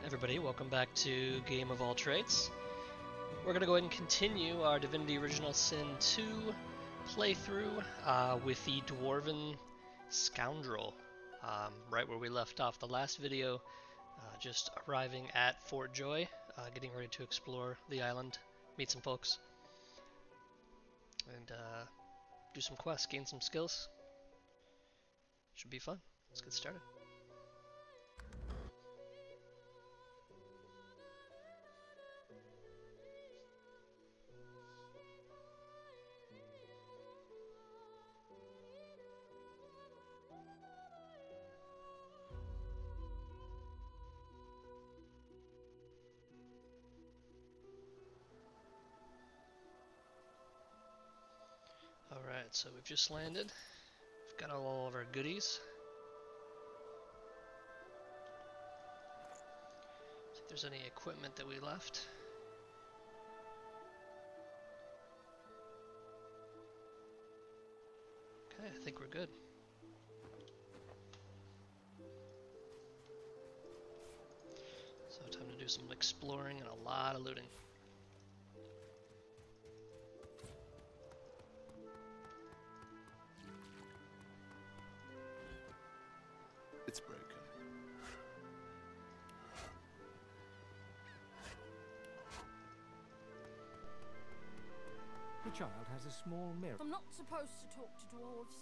everybody, welcome back to Game of All Trades. We're going to go ahead and continue our Divinity Original Sin 2 playthrough with the Dwarf Scoundrel, right where we left off the last video, just arriving at Fort Joy, getting ready to explore the island, meet some folks, and do some quests, gain some skills. Should be fun. Let's get started. Alright, so we've just landed. We've got all of our goodies. See if there's any equipment that we left. Okay, I think we're good. So time to do some exploring and a lot of looting. It's broken. The child has a small mirror. I'm not supposed to talk to dwarves.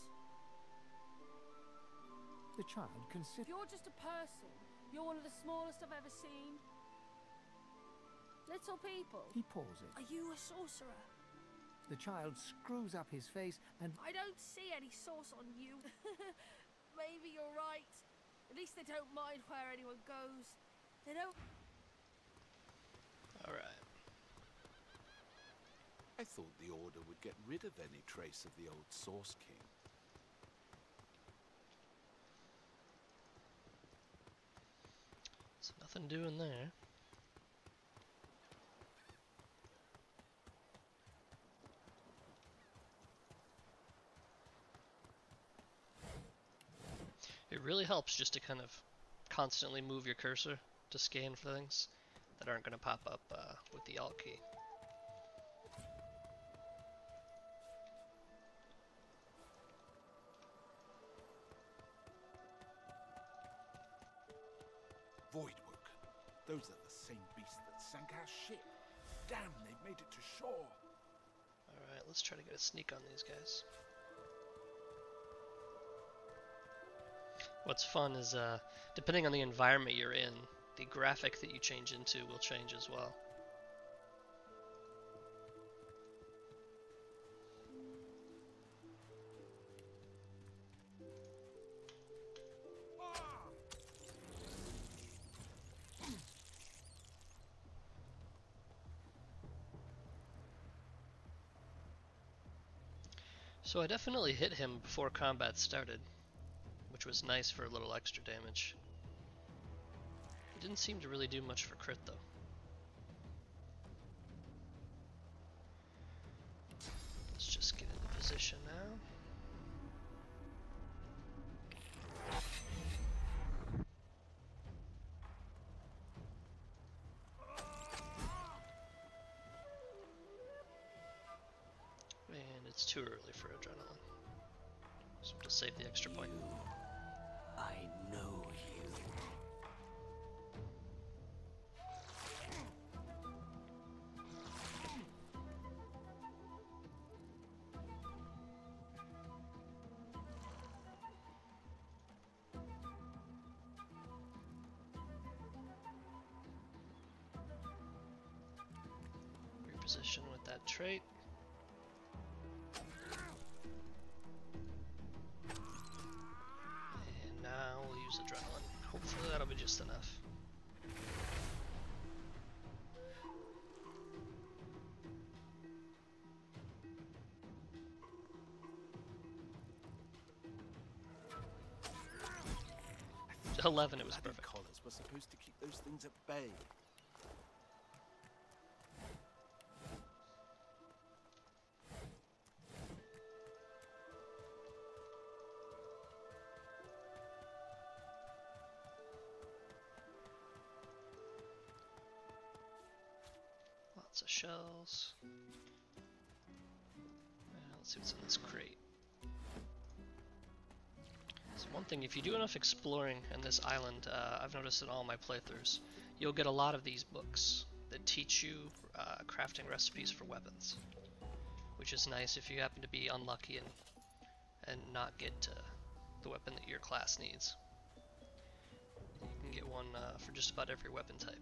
The child If considers. you're just a person, you're one of the smallest I've ever seen. Little people. He pauses. Are you a sorcerer? The child screws up his face and I don't see any sauce on you. Maybe you're right. At least they don't mind where anyone goes. They don't. Alright. I thought the Order would get rid of any trace of the old Source King. So nothing doing there. It really helps just to kind of constantly move your cursor to scan for things that aren't going to pop up with the Alt key. Voidwoken. Those are the same beasts that sank our ship. Damn, they've made it to shore. Alright, let's try to get a sneak on these guys. What's fun is, depending on the environment you're in, the graphic that you change into will change as well. So I definitely hit him before combat started, which was nice for a little extra damage. It didn't seem to really do much for crit though. Let's just get into position now. And it's too early for adrenaline, so we'll just save the extra point. I know you. Reposition with that trait. And now we'll use adrenaline. Hopefully that'll be just enough. I 11, it was bloody perfect. collars were supposed to keep those things at bay. Lots of shells. Let's see what's in this crate. So one thing, if you do enough exploring in this island, I've noticed in all my playthroughs, you'll get a lot of these books that teach you crafting recipes for weapons, which is nice if you happen to be unlucky and not get the weapon that your class needs. You can get one for just about every weapon type.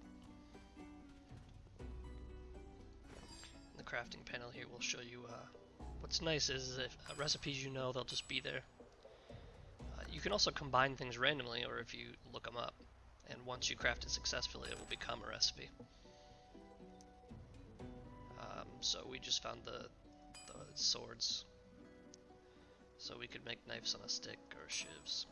The crafting panel here will show you what's nice is if recipes you know, they'll just be there. You can also combine things randomly, or if you look them up, and once you craft it successfully, it will become a recipe. So we just found the swords, so we could make knives on a stick or shivs.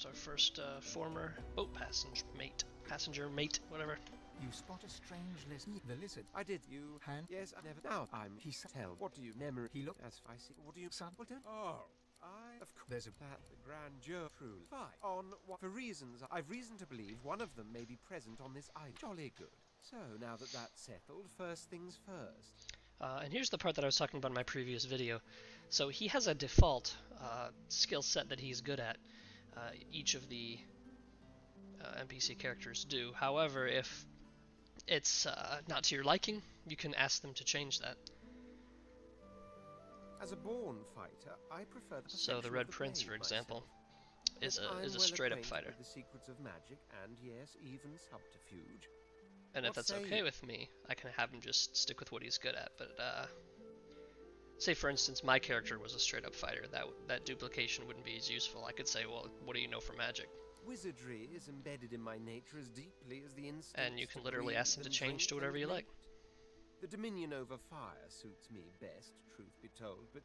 Our first former boat passenger mate, whatever. You spot a strange lizard. The lizard. I did. You Hand. Yes, I never. Now I'm. He Tell. What do you memory? He looked. As I see. What do you? Simpleton. Oh, I. Of course. There's a. That the grandeur. Truly. Fine. On what? For reasons I've reason to believe one of them may be present on this island. Jolly good. So now that that's settled, first things first. And here's the part that I was talking about in my previous video. So he has a default skill set that he's good at. Each of the NPC characters do. However, if it's not to your liking, you can ask them to change that. As a born fighter, I prefer the So the perfection Red of the Prince, blade for example, is myself. a I'm well straight up acquainted fighter. with the secrets of magic and yes, even subterfuge. And if What that's say okay you? with me, I can have him just stick with what he's good at. But say for instance, my character was a straight up fighter. That duplication wouldn't be as useful. I could say, well, what do you know for magic? Wizardry is embedded in my nature as deeply as the instinct. And you can literally ask him to change to whatever you like. The dominion over fire suits me best, truth be told, but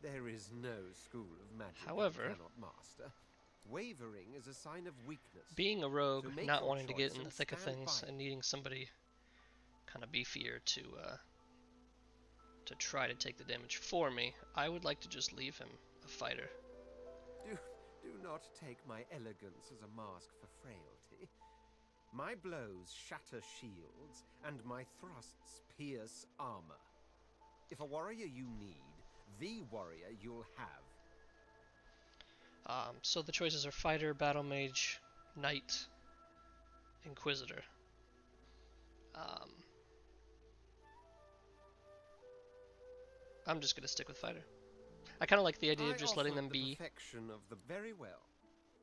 there is no school of magic However, I cannot master. Wavering is a sign of weakness. Being a rogue, So make not your wanting to get choice in the and thick of stand things, by it. and needing somebody kind of beefier to try to take the damage for me, I would like to just leave him a fighter. Do not take my elegance as a mask for frailty. My blows shatter shields, and my thrusts pierce armor. If a warrior you need, the warrior you'll have. So the choices are fighter, battle mage, knight, inquisitor. I'm just gonna stick with fighter. I kind of like the idea of just letting them the be. perfection of the very well.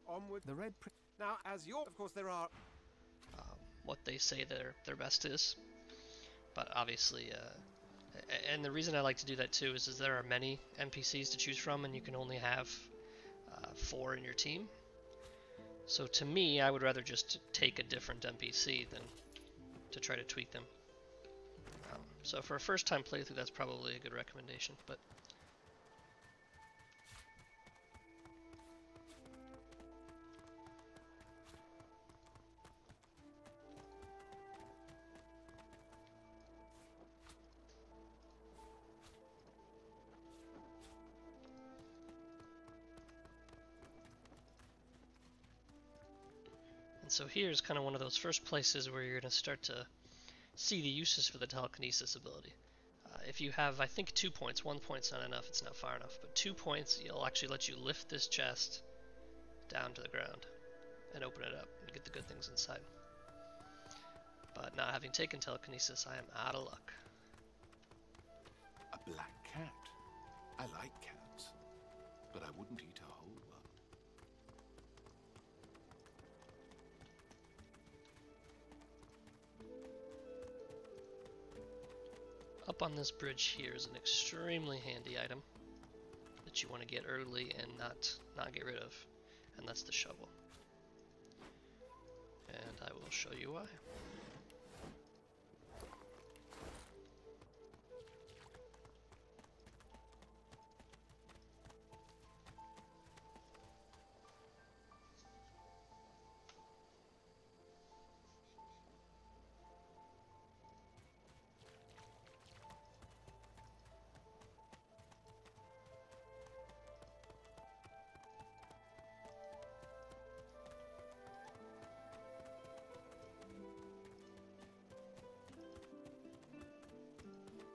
Onward. The Red Prince. Now, as your, of course, there are. What they say their best is. But obviously, and the reason I like to do that too is there are many NPCs to choose from, and you can only have 4 in your team. So to me, I would rather just take a different NPC than to try to tweak them. So for a first-time playthrough, that's probably a good recommendation. But and so here's kind of one of those first places where you're going to start to see the uses for the telekinesis ability. If you have, I think, 2 points, 1 point's not enough, it's not far enough, but 2 points, it'll actually let you lift this chest down to the ground and open it up and get the good things inside. But not having taken telekinesis, I am out of luck. A black cat. I like cats, but I wouldn't eat a whole one. Up on this bridge here is an extremely handy item that you want to get early and not get rid of, and that's the shovel. And I will show you why.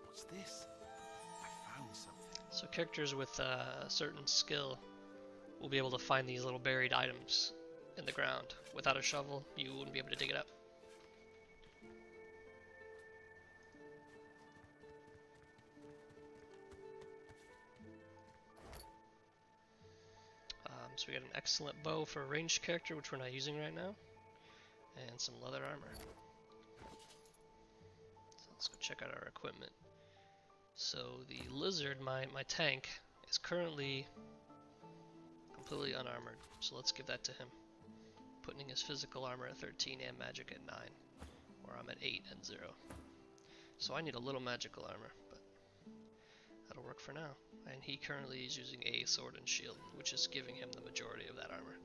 What's this? I found something. So characters with a certain skill will be able to find these little buried items in the ground. Without a shovel, you wouldn't be able to dig it up. So we got an excellent bow for a ranged character, which we're not using right now, and some leather armor. So let's go check out our equipment. So the lizard, my tank, is currently completely unarmored, so let's give that to him. Putting his physical armor at 13 and magic at 9, where I'm at 8 and 0. So I need a little magical armor, but that'll work for now. And he currently is using a sword and shield, which is giving him the majority of that armor.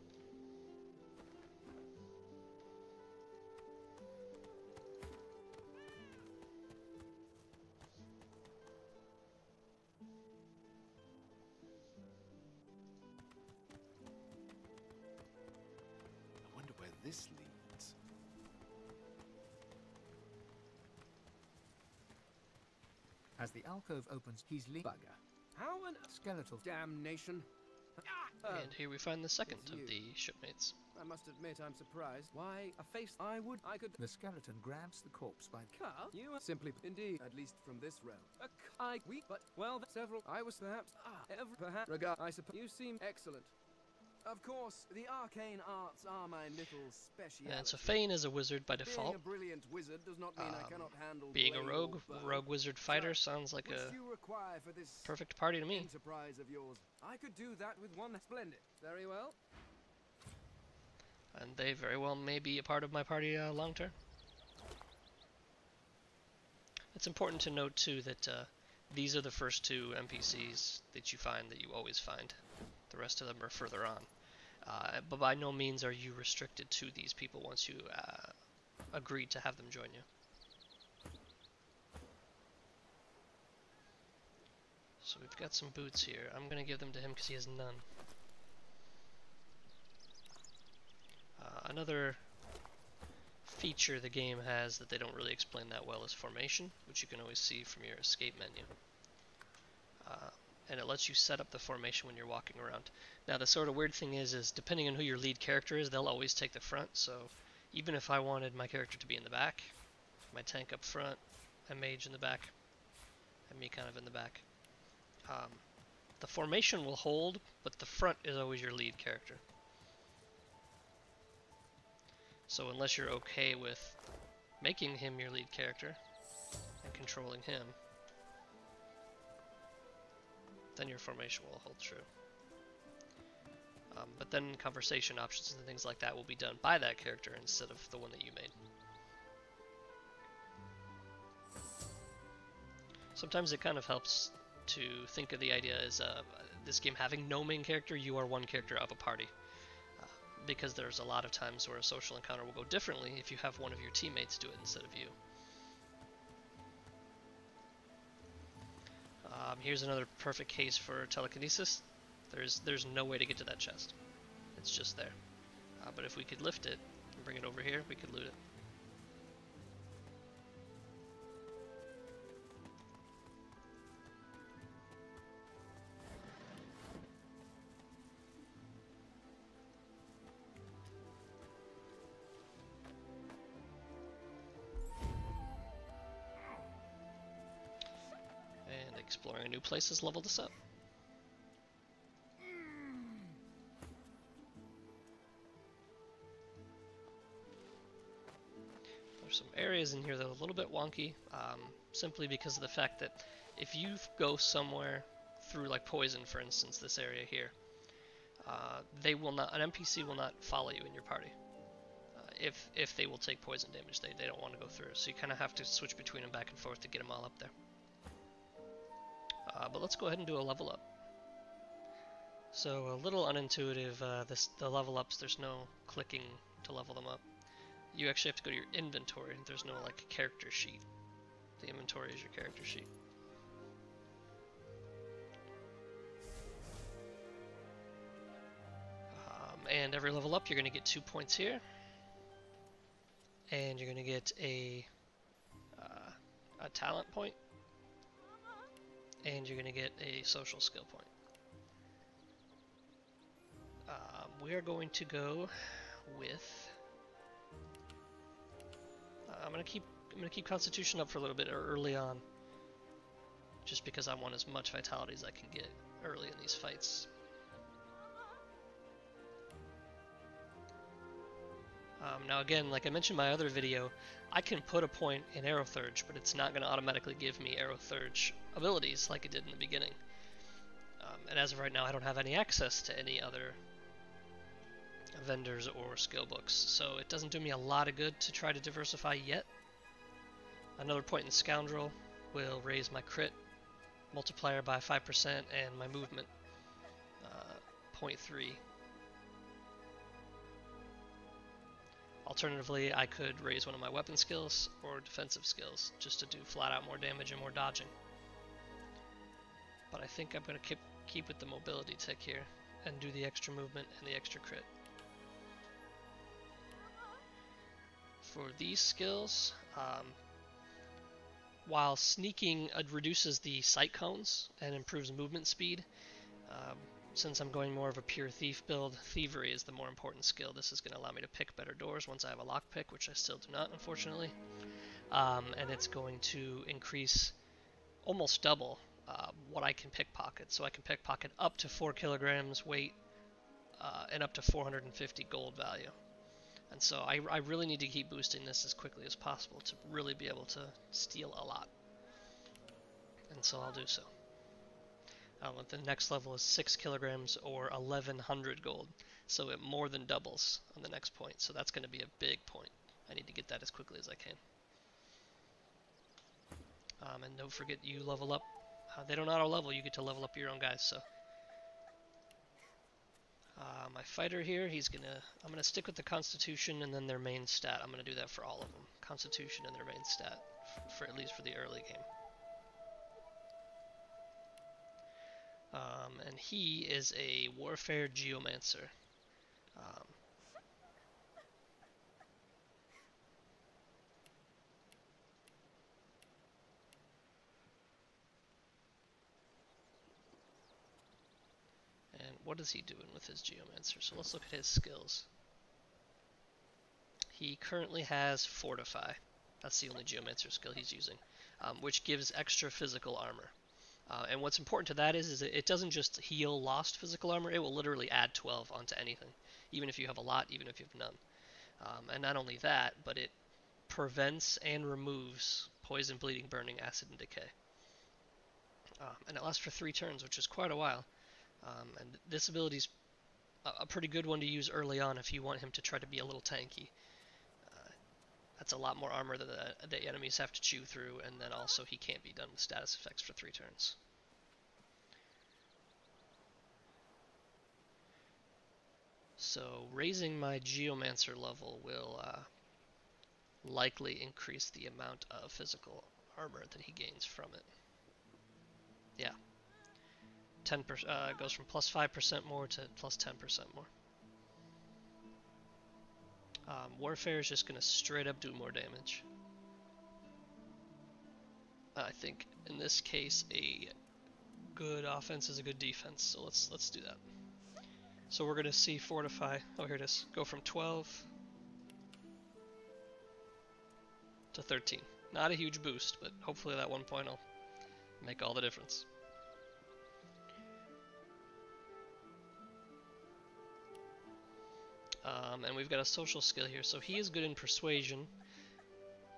I wonder where this leads. As the alcove opens, he's bugger. How an Skeletal. damnation. And here we find the second of the shipmates. I must admit I'm surprised. Why, a face I could... The skeleton grabs the corpse by the Carl, you are simply... Indeed, at least from this realm. But, well, several... I was perhaps... perhaps... Regard... I suppose... You seem excellent. Of course, the arcane arts are my little speciality. And so Fane is a wizard by default. Being a brilliant wizard does not mean I cannot handle Being a blade rogue, or bow. rogue wizard fighter sounds like What a you require for this perfect party to me. enterprise of yours? I could do that with one splendid. Very well. And they very well may be a part of my party long term. It's important to note too that these are the first two NPCs that you find that you always find. The rest of them are further on. But by no means are you restricted to these people once you agree to have them join you. So we've got some boots here. I'm going to give them to him because he has none. Another feature the game has that they don't really explain that well is formation, which you can always see from your escape menu. And it lets you set up the formation when you're walking around. Now the sort of weird thing is depending on who your lead character is, they'll always take the front, so even if I wanted my character to be in the back, my tank up front, a mage in the back, and me kind of in the back, the formation will hold, but the front is always your lead character. So unless you're okay with making him your lead character and controlling him, then your formation will hold true. But then conversation options and things like that will be done by that character instead of the one that you made. Sometimes it kind of helps to think of the idea as this game having no main character, you are one character of a party. Because there's a lot of times where a social encounter will go differently if you have one of your teammates do it instead of you. Here's another perfect case for telekinesis. There's no way to get to that chest. It's just there. But if we could lift it and bring it over here, we could loot it. Exploring a new place has leveled us up. There's some areas in here that are a little bit wonky, simply because of the fact that if you go somewhere through like poison, for instance, this area here, they will not, an NPC will not follow you in your party. If they will take poison damage, they don't want to go through. So you kind of have to switch between them back and forth to get them all up there. But let's go ahead and do a level up. So a little unintuitive, the level ups, there's no clicking to level them up. You actually have to go to your inventory. There's no like character sheet. The inventory is your character sheet. And every level up, you're going to get 2 points here. And you're going to get a talent point. And you're going to get a social skill point. We are going to go with. I'm gonna keep Constitution up for a little bit early on, just because I want as much vitality as I can get early in these fights. Now again, like I mentioned in my other video, I can put a point in Aerothurge, but it's not going to automatically give me Aerothurge abilities like it did in the beginning. And as of right now, I don't have any access to any other vendors or skill books, so it doesn't do me a lot of good to try to diversify yet. Another point in Scoundrel will raise my crit multiplier by 5% and my movement 0.3. Alternatively, I could raise one of my weapon skills or defensive skills just to do flat out more damage and more dodging. But I think I'm going to keep with the mobility tick here and do the extra movement and the extra crit. For these skills, while sneaking reduces the sight cones and improves movement speed, since I'm going more of a pure thief build, thievery is the more important skill. This is going to allow me to pick better doors once I have a lockpick, which I still do not, unfortunately. And it's going to increase almost double what I can pickpocket. So I can pickpocket up to 4 kilograms weight and up to 450 gold value. And so I really need to keep boosting this as quickly as possible to really be able to steal a lot. And so I'll do so. The next level is 6 kilograms or 1100 gold. So it more than doubles on the next point. So that's going to be a big point. I need to get that as quickly as I can. And don't forget, you level up. They don't auto level, you get to level up your own guys. So my fighter here, I'm gonna stick with the Constitution and then their main stat. I'm gonna do that for all of them. Constitution and their main stat, for at least for the early game. And he is a Warfare Geomancer. And what is he doing with his Geomancer? So let's look at his skills. He currently has Fortify. That's the only Geomancer skill he's using, which gives extra physical armor. And what's important to that is that it doesn't just heal lost physical armor, it will literally add 12 onto anything, even if you have a lot, even if you have none. And not only that, but it prevents and removes poison, bleeding, burning, acid, and decay. And it lasts for 3 turns, which is quite a while. And this ability is a pretty good one to use early on if you want him to try to be a little tanky. That's a lot more armor that the enemies have to chew through, and then also he can't be done with status effects for 3 turns. So raising my Geomancer level will likely increase the amount of physical armor that he gains from it. Yeah. 10% goes from plus 5% more to plus 10% more. Warfare is just going to straight up do more damage. I think in this case a good offense is a good defense, so let's do that. So we're going to see Fortify, oh here it is, go from 12 to 13. Not a huge boost, but hopefully that 1 point will make all the difference. And we've got a social skill here, so he is good in Persuasion.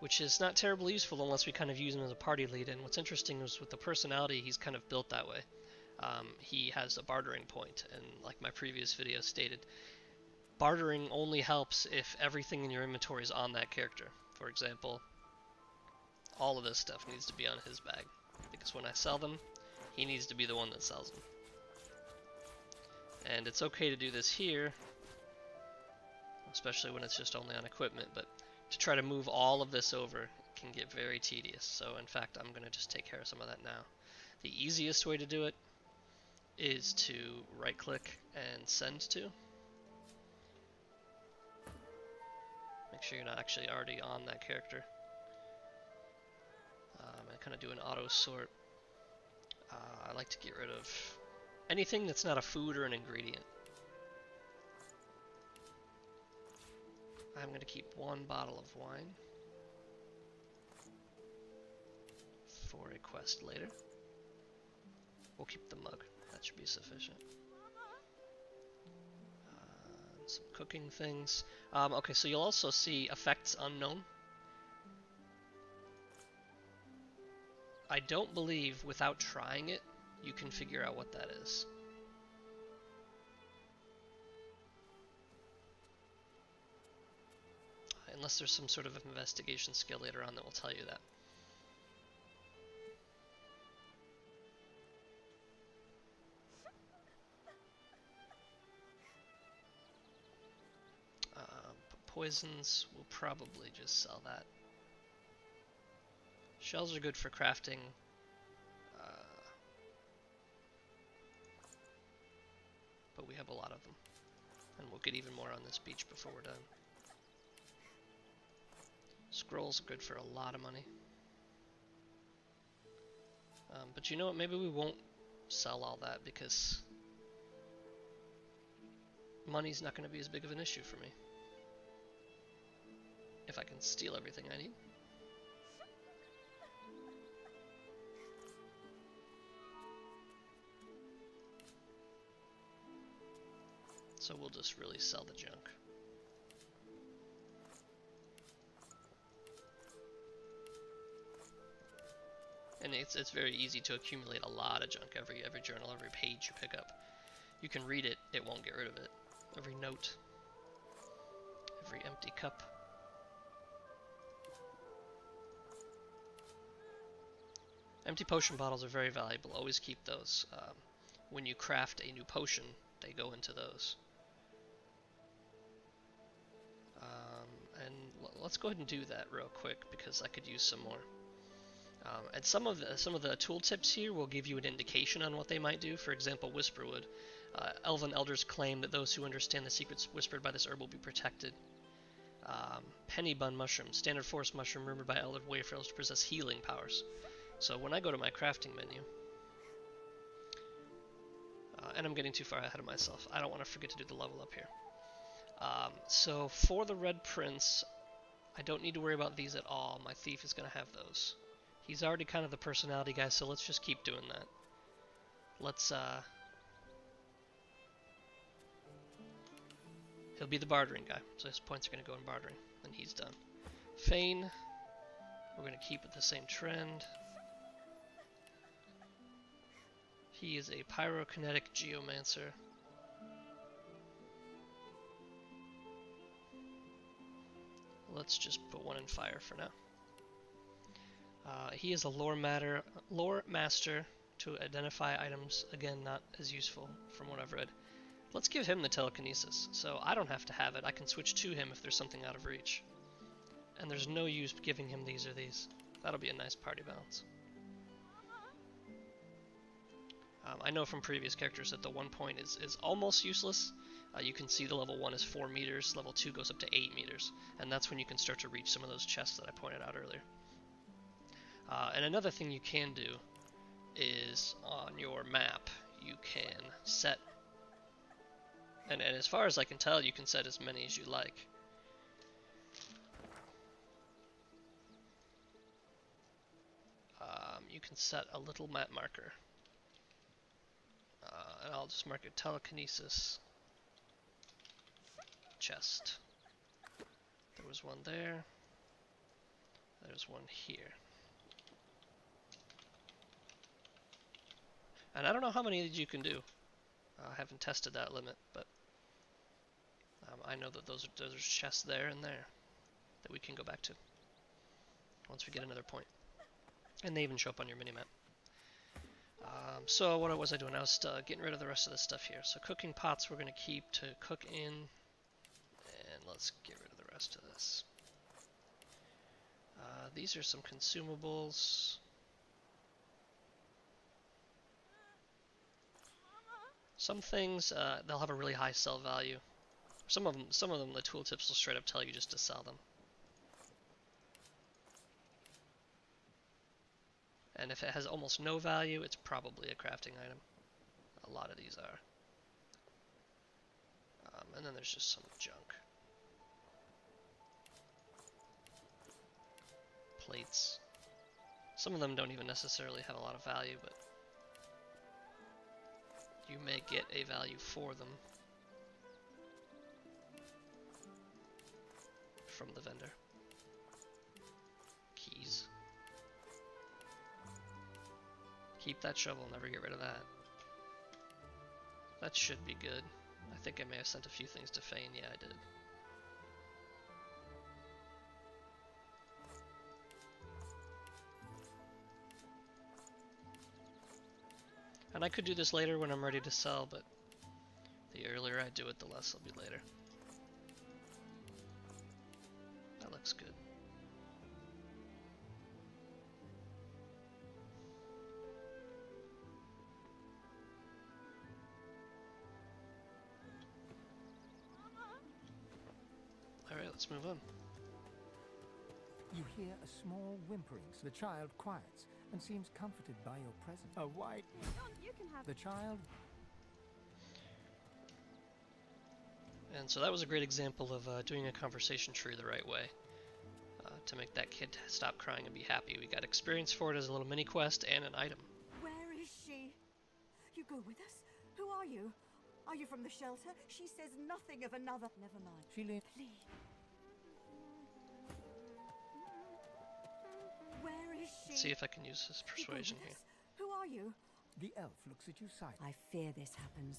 which is not terribly useful unless we kind of use him as a party lead. And what's interesting is with the personality, he's kind of built that way. He has a bartering point, and like my previous video stated, bartering only helps if everything in your inventory is on that character. For example, all of this stuff needs to be on his bag, because when I sell them, he needs to be the one that sells them. And it's okay to do this here, especially when it's just only on equipment, but to try to move all of this over can get very tedious. So in fact, I'm going to just take care of some of that now. The easiest way to do it is to right click and send to. Make sure you're not actually already on that character. And kind of do an auto sort. I like to get rid of anything that's not a food or an ingredient. I'm going to keep 1 bottle of wine for a quest later. We'll keep the mug. That should be sufficient. Some cooking things. Okay, so you'll also see effects unknown. I don't believe without trying it, you can figure out what that is. Unless there's some sort of investigation skill later on that will tell you that. Poisons, we'll probably just sell that. Shells are good for crafting. But we have a lot of them. And we'll get even more on this beach before we're done. Scrolls are good for a lot of money. But you know what, maybe we won't sell all that because money's not going to be as big of an issue for me. If I can steal everything I need. So we'll just really sell the junk. And it's very easy to accumulate a lot of junk. Every journal, every page you pick up, you can read it, it won't get rid of it. Every note, every empty cup. Empty potion bottles are very valuable. Always keep those. When you craft a new potion, they go into those. And let's go ahead and do that real quick because I could use some more. And some of the tooltips here will give you an indication on what they might do. For example, Whisperwood. Elven elders claim that those who understand the secrets whispered by this herb will be protected. Penny bun mushroom, standard forest mushroom rumored by elder wayfarers to possess healing powers. So when I go to my crafting menu, and I'm getting too far ahead of myself, I don't want to forget to do the level up here. So for the Red Prince, I don't need to worry about these at all. My thief is going to have those. He's already kind of the personality guy, so let's just keep doing that. Let's, he'll be the bartering guy, so his points are going to go in bartering, and he's done. Fane, we're going to keep with the same trend. He is a pyrokinetic geomancer. Let's just put one in fire for now. He is a lore master to identify items, again not as useful from what I've read. Let's give him the telekinesis, so I don't have to have it. I can switch to him if there's something out of reach. And there's no use giving him these or these. That'll be a nice party balance. I know from previous characters that the 1 point is almost useless. You can see the level 1 is 4 meters, level 2 goes up to 8 meters, and that's when you can start to reach some of those chests that I pointed out earlier. And another thing you can do is on your map, you can set, and as far as I can tell, you can set as many as you like. You can set a little map marker. And I'll just mark it telekinesis chest. There was one there. There's one here. And I don't know how many you can do. I haven't tested that limit, but I know that there's chests there and there that we can go back to once we get another point. And they even show up on your minimap. So what was I doing? I was getting rid of the rest of this stuff here. So cooking pots we're going to keep to cook in. And let's get rid of the rest of this. These are some consumables. Some things, they'll have a really high sell value. Some of them, the tooltips will straight up tell you just to sell them. And if it has almost no value, it's probably a crafting item. A lot of these are. And then there's just some junk. Plates. Some of them don't even necessarily have a lot of value, but you may get a value for them from the vendor. Keys. Keep that shovel, never get rid of that. That should be good. I think I may have sent a few things to Fane. Yeah, I did. And I could do this later when I'm ready to sell, but the earlier I do it, the less it'll be later. That looks good. Alright, let's move on. You hear a small whimpering. The child quiets and seems comforted by your presence. A white... You can have The child... And so that was a great example of doing a conversation tree the right way. To make that kid stop crying and be happy. We got experience for it as a little mini quest and an item. Where is she? You go with us? Who are you? Are you from the shelter? She says nothing of another. Never mind. She leans... Please. Where is she? Let's see if I can use this You go persuasion with here. us? Who are you? The elf looks at you silently. I fear this happens.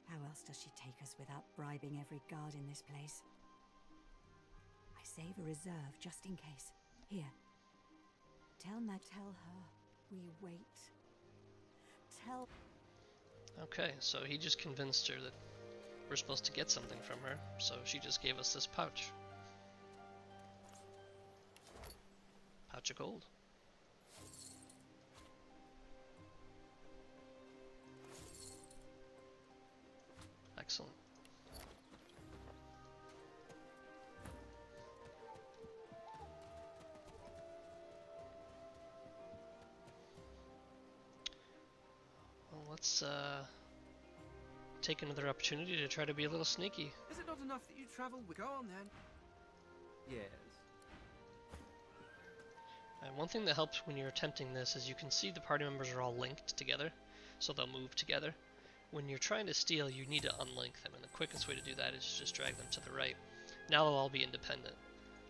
How else does she take us without bribing every guard in this place? I save a reserve just in case. Here. Tell her we wait. Tell... Okay, so he just convinced her that we're supposed to get something from her, so she just gave us this pouch. Pouch of gold. Excellent. Well, let's take another opportunity to try to be a little sneaky. Is it not enough that you travel with... Go on then. Yes. And one thing that helps when you're attempting this is you can see the party members are all linked together, so they'll move together. When you're trying to steal, you need to unlink them, and the quickest way to do that is just drag them to the right. Now they'll all be independent.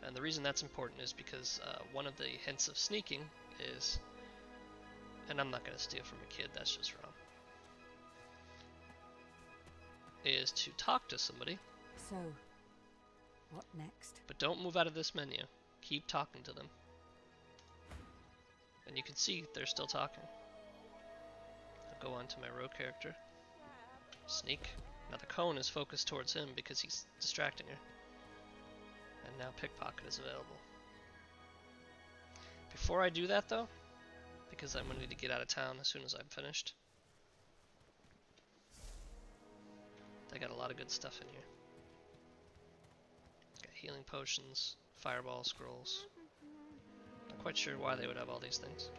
And the reason that's important is because one of the hints of sneaking is... And I'm not going to steal from a kid, that's just wrong. Is to talk to somebody. So, what next? But don't move out of this menu. Keep talking to them. And you can see they're still talking. I'll go on to my rogue character. Sneak. Now the cone is focused towards him because he's distracting her. And now pickpocket is available. Before I do that though, because I'm going to need to get out of town as soon as I'm finished. They got a lot of good stuff in here. Got healing potions, fireball scrolls. Not quite sure why they would have all these things.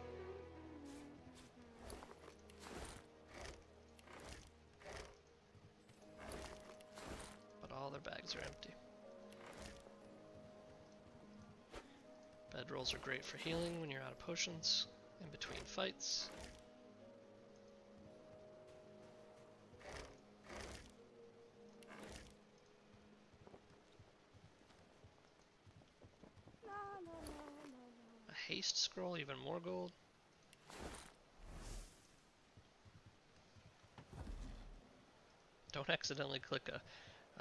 But all their bags are empty. Bedrolls are great for healing when you're out of potions, in between fights. haste scroll, even more gold. Don't accidentally click a...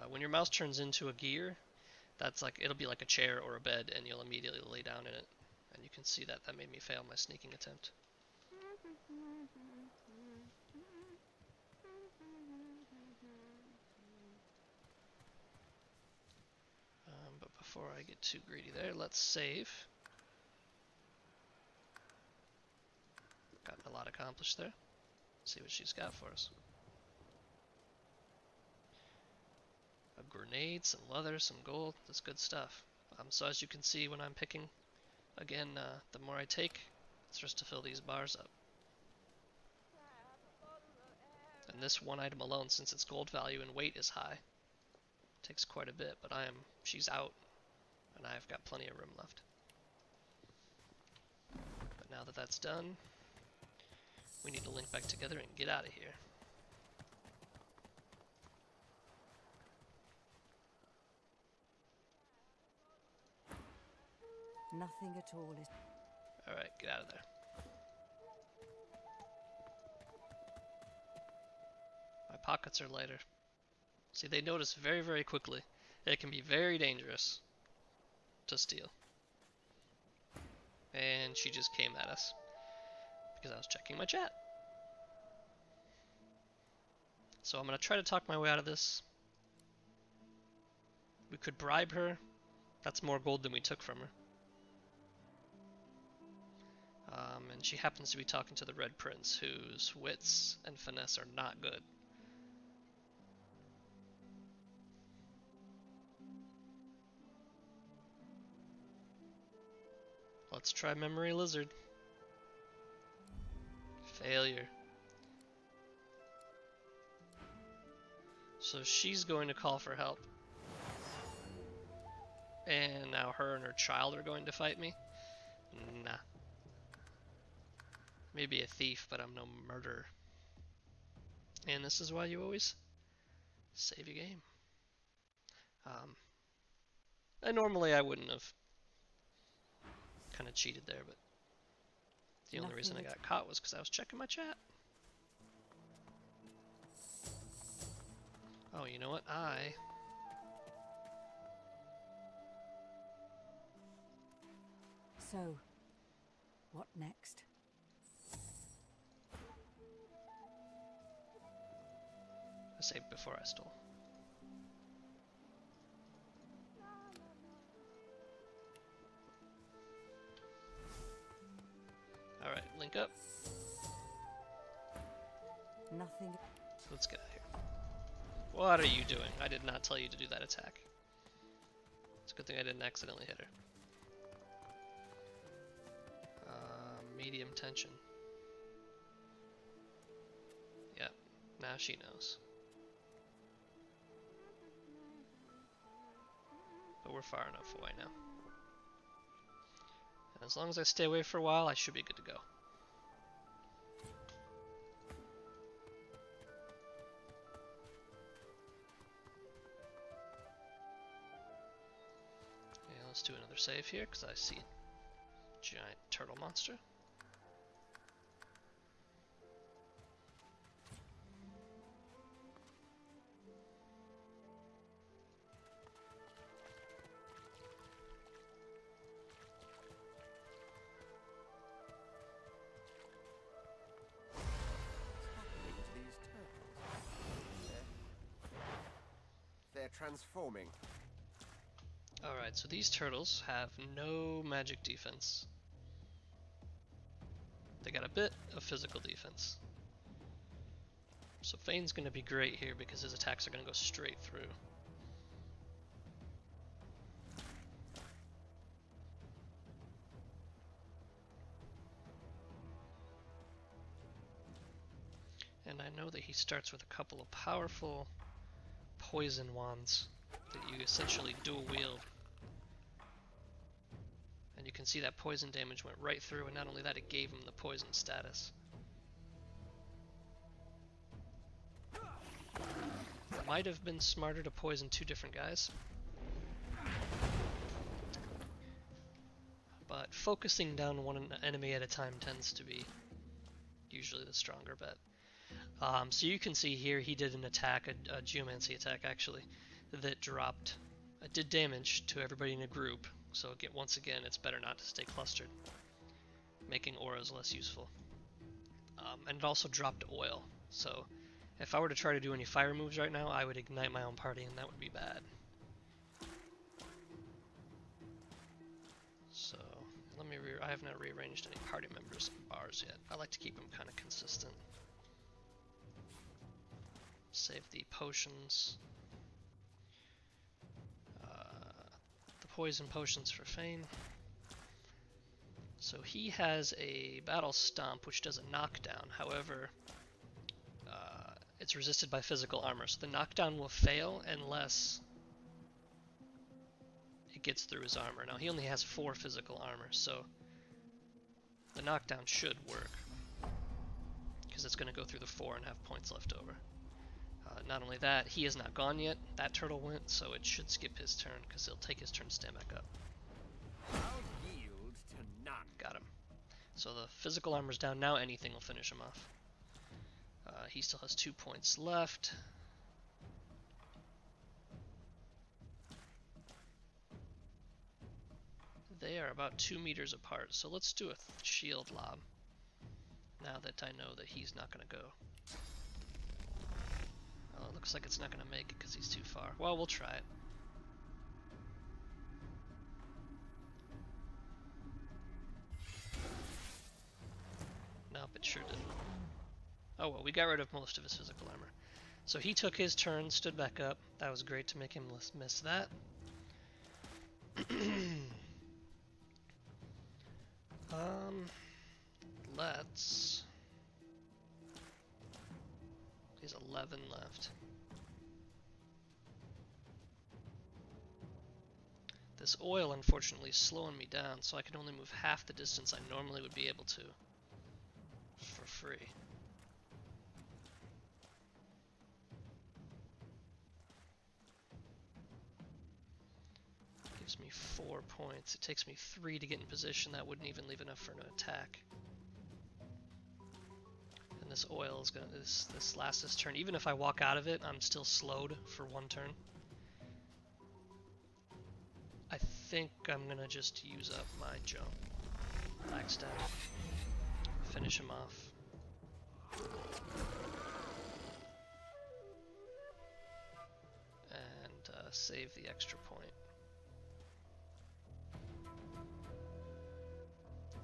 when your mouse turns into a gear, that's like, it'll be like a chair or a bed, and you'll immediately lay down in it. And you can see that that made me fail my sneaking attempt. But before I get too greedy there, let's save. Gotten a lot accomplished there. See what she's got for us. A grenade, some leather, some gold. That's good stuff. So as you can see when I'm picking, again, the more I take, it starts to fill these bars up. And this one item alone, since its gold value and weight is high, takes quite a bit, but she's out, and I've got plenty of room left. But now that that's done, we need to link back together and get out of here. Nothing at all is... Alright, get out of there. My pockets are lighter. See, they notice very, very quickly. It can be very dangerous to steal. And she just came at us because I was checking my chat. So I'm going to try to talk my way out of this. We could bribe her. That's more gold than we took from her. And she happens to be talking to the Red Prince, whose wits and finesse are not good. Let's try Memory Lizard. Failure. So she's going to call for help. And now her and her child are going to fight me? Nah. Maybe a thief, but I'm no murderer. And this is why you always save your game. And normally I wouldn't have kind of cheated there, but the only reason I got caught was because I was checking my chat. Oh, you know what? So, what next? I saved before I stole. Alright, link up. Nothing. Let's get out of here. What are you doing? I did not tell you to do that attack. It's a good thing I didn't accidentally hit her. Medium tension. Yep, now she knows. But we're far enough away now. And as long as I stay away for a while, I should be good to go. Yeah, let's do another save here, because I see a giant turtle monster. Transforming. Alright, so these turtles have no magic defense. They got a bit of physical defense. So Fane's going to be great here because his attacks are going to go straight through. And I know that he starts with a couple of powerful poison wands that you essentially dual wield. And you can see that poison damage went right through, and not only that, it gave him the poison status. Might have been smarter to poison two different guys. But focusing down one enemy at a time tends to be usually the stronger bet. So you can see here he did an attack, a geomancy attack actually, that did damage to everybody in a group. So again, once again, it's better not to stay clustered, making auras less useful. And it also dropped oil, so if I were to try to do any fire moves right now, I would ignite my own party, and that would be bad. So I have not rearranged any party members' bars yet. I like to keep them kind of consistent. Save the potions. The poison potions for Fane. So he has a Battle Stomp, which does a knockdown. However, it's resisted by physical armor, so the knockdown will fail unless it gets through his armor. Now, he only has 4 physical armor, so the knockdown should work, because it's going to go through the 4 and have points left over. Not only that, he is not gone yet. That turtle went, so it should skip his turn, because he'll take his turn to stand back up. I'll yield to none. Got him. So the physical armor's down. Now anything will finish him off. He still has 2 points left. They are about 2 meters apart, so let's do a shield lob. Now that I know that he's not going to go. Well, it looks like it's not going to make it because he's too far. Well, we'll try it. Nope, it sure didn't. Oh well, we got rid of most of his physical armor. So he took his turn, stood back up. That was great to make him miss that. Let's... He's 11 left. This oil, unfortunately, is slowing me down, so I can only move half the distance I normally would be able to for free. Gives me 4 points. It takes me 3 to get in position. That wouldn't even leave enough for an attack. And this oil is gonna this lasts this turn. Even if I walk out of it, I'm still slowed for 1 turn. I think I'm gonna just use up my jump. Backstab. Finish him off. And save the extra point.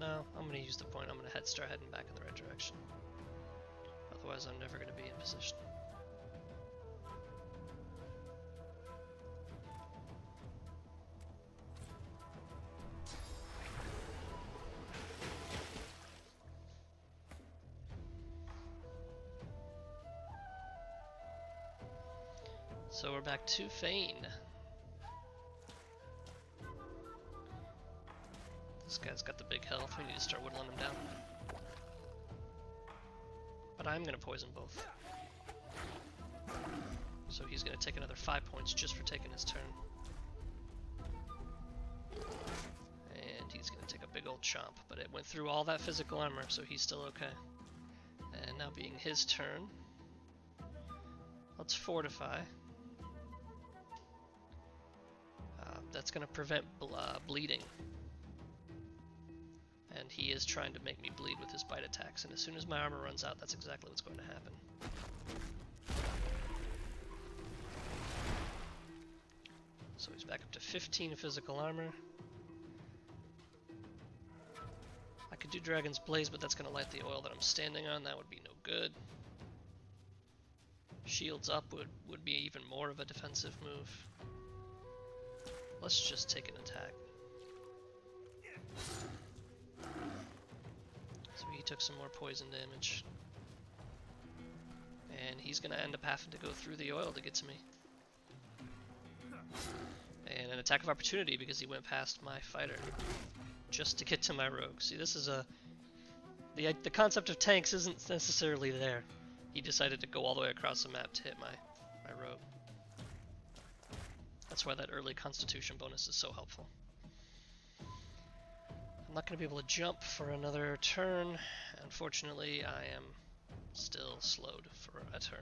No, I'm going to use the point. I'm going to start heading back in the right direction. Otherwise, I'm never going to be in position. So we're back to Fane. This guy's got the big health. We need to start whittling him down. But I'm going to poison both. So he's going to take another 5 points just for taking his turn. And he's going to take a big old chomp. But it went through all that physical armor, so he's still okay. And now being his turn, let's fortify. That's going to prevent bleeding. And he is trying to make me bleed with his bite attacks, and as soon as my armor runs out, that's exactly what's going to happen. So he's back up to 15 physical armor. I could do Dragon's Blaze, but that's going to light the oil that I'm standing on. That would be no good. Shields up would be even more of a defensive move. Let's just take an attack. So he took some more poison damage. And he's going to end up having to go through the oil to get to me. And an attack of opportunity because he went past my fighter just to get to my rogue. See, this is the concept of tanks isn't necessarily there. He decided to go all the way across the map to hit my rogue. That's why that early constitution bonus is so helpful. I'm not going to be able to jump for another turn. Unfortunately, I am still slowed for a turn.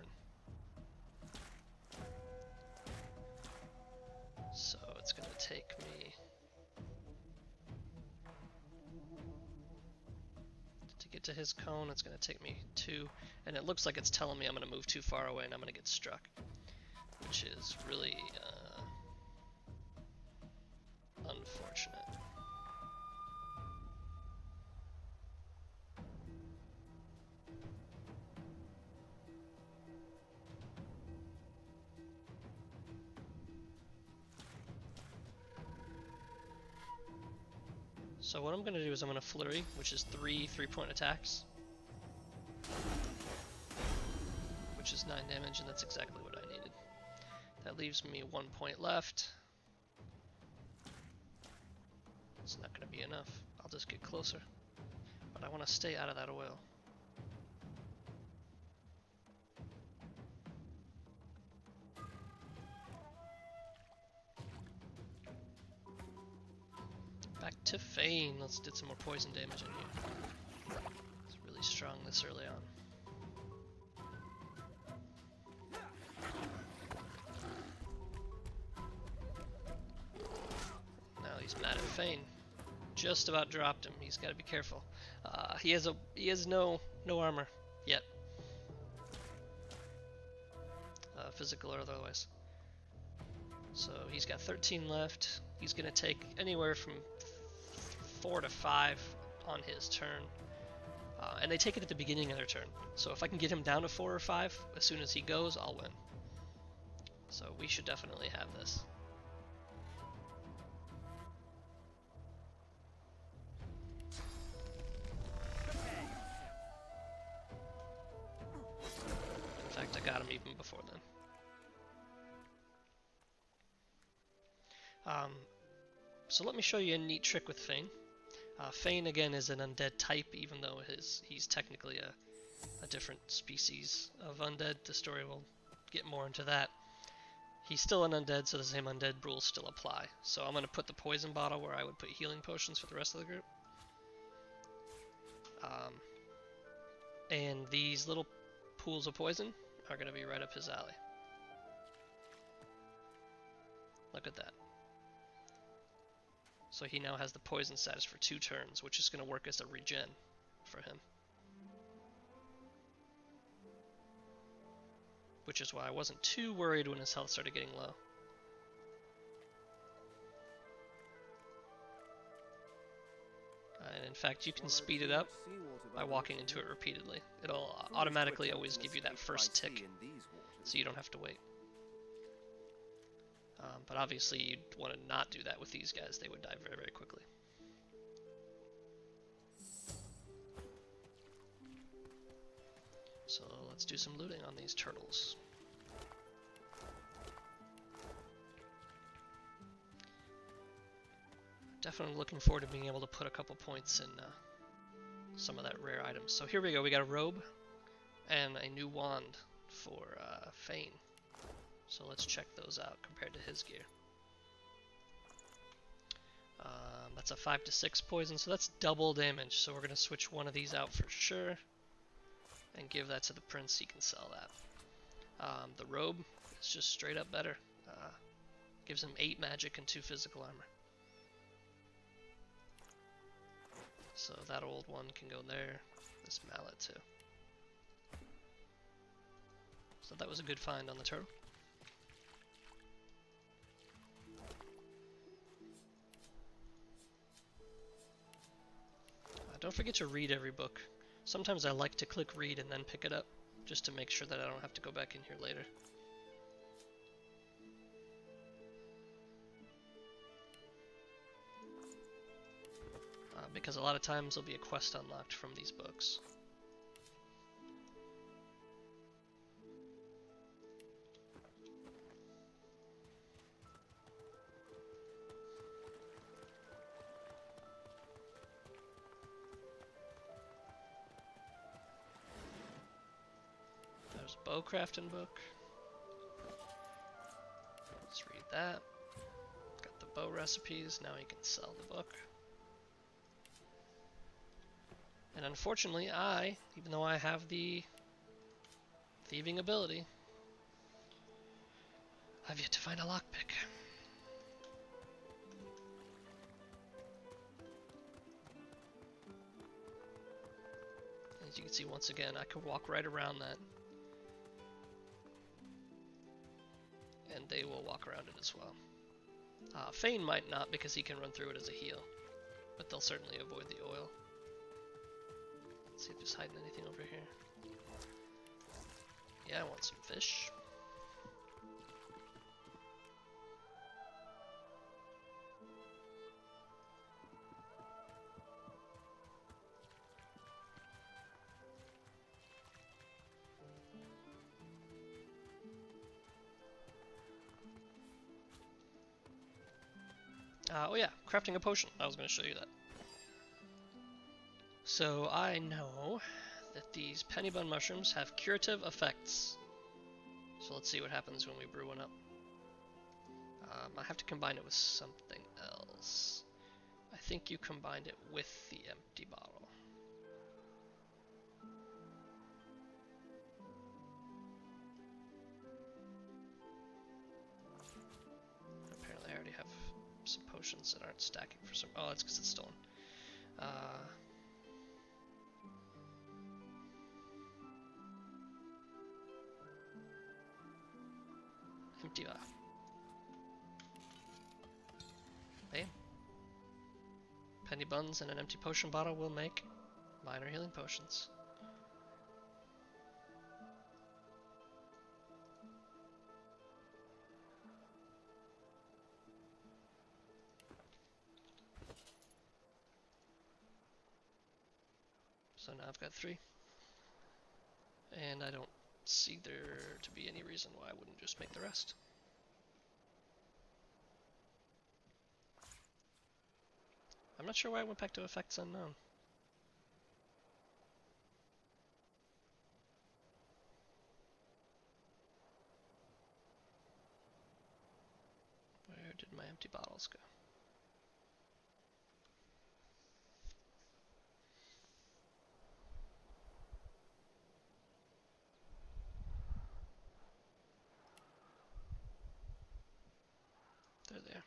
So it's going to take me to get to his cone. It's going to take me 2, and it looks like it's telling me I'm going to move too far away and I'm going to get struck, which is really unfortunate. So what I'm going to do is I'm going to flurry, which is 3 3-point attacks, which is 9 damage, and that's exactly what I needed. That leaves me 1 point left. It's not going to be enough. I'll just get closer, but I want to stay out of that oil. Back to Fane. Let's get some more poison damage in here. It's really strong this early on. Now he's mad at Fane. Just about dropped him. He's got to be careful. He has no armor yet, physical or otherwise. So he's got 13 left. He's gonna take anywhere from 4 to 5 on his turn, and they take it at the beginning of their turn. So if I can get him down to 4 or 5 as soon as he goes, I'll win. So we should definitely have this. In fact, I got him even before then. So let me show you a neat trick with Fane. Fane again is an undead type, even though he's technically a different species of undead. The story will get more into that. He's still an undead, so the same undead rules still apply. So I'm going to put the poison bottle where I would put healing potions for the rest of the group. And these little pools of poison are going to be right up his alley. Look at that. So he now has the poison status for 2 turns, which is going to work as a regen for him. Which is why I wasn't too worried when his health started getting low. And in fact, you can speed it up by walking into it repeatedly. It'll automatically always give you that first tick, so you don't have to wait. But obviously you'd want to not do that with these guys. They would die very, very quickly. So let's do some looting on these turtles. Definitely looking forward to being able to put a couple points in some of that rare items. So here we go. We got a robe and a new wand for Fane. So let's check those out compared to his gear. That's a 5 to 6 poison, so that's double damage. So we're going to switch one of these out for sure and give that to the prince. He can sell that. The robe is just straight up better. Gives him 8 magic and 2 physical armor. So that old one can go there. This mallet too. So that was a good find on the turtle. Don't forget to read every book. Sometimes I like to click read and then pick it up, just to make sure that I don't have to go back in here later. Because a lot of times there'll be a quest unlocked from these books. There's a bow crafting book. Let's read that. Got the bow recipes. Now you can sell the book. And unfortunately, even though I have the thieving ability, I've yet to find a lockpick. As you can see, once again, I could walk right around that. And they will walk around it as well. Fane might not, because he can run through it as a heal. But they'll certainly avoid the oil. Let's see if there's hiding anything over here. Yeah, I want some fish. Oh yeah, crafting a potion. I was going to show you that. So I know that these penny bun mushrooms have curative effects. So let's see what happens when we brew one up. I have to combine it with something else. I think you combined it with the empty bottle. Apparently I already have some potions that aren't stacking for some... Oh, that's because it's stolen. Empty vial. Bam. Penny buns and an empty potion bottle will make minor healing potions. So now I've got 3. And I don't see there to be any reason why I wouldn't just make the rest. I'm not sure why I went back to effects unknown. Where did my empty bottles go? They're there.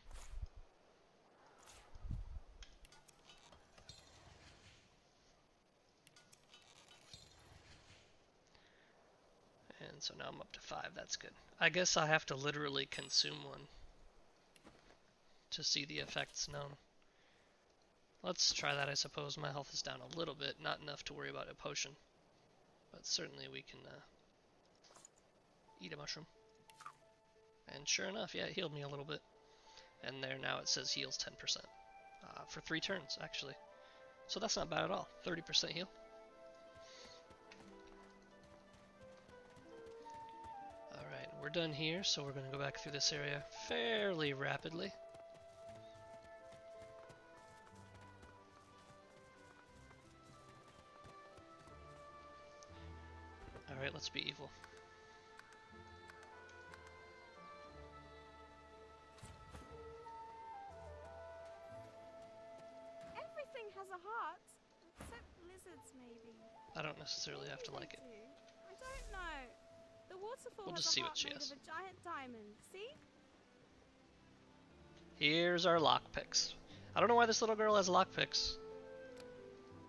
And so now I'm up to 5, that's good. I guess I have to literally consume one to see the effects known. Let's try that, I suppose. My health is down a little bit, not enough to worry about a potion. But certainly we can eat a mushroom. And sure enough, yeah, it healed me a little bit. And there now it says heals 10%. For 3 turns, actually. So that's not bad at all. 30% heal. Alright, we're done here, so we're going to go back through this area fairly rapidly. Alright, let's be evil. Everything has a heart, except lizards, maybe. I don't necessarily have to like it. I don't know. The waterfall We'll has just a see heart what she made has. of a giant diamond. See? Here's our lockpicks. I don't know why this little girl has lockpicks.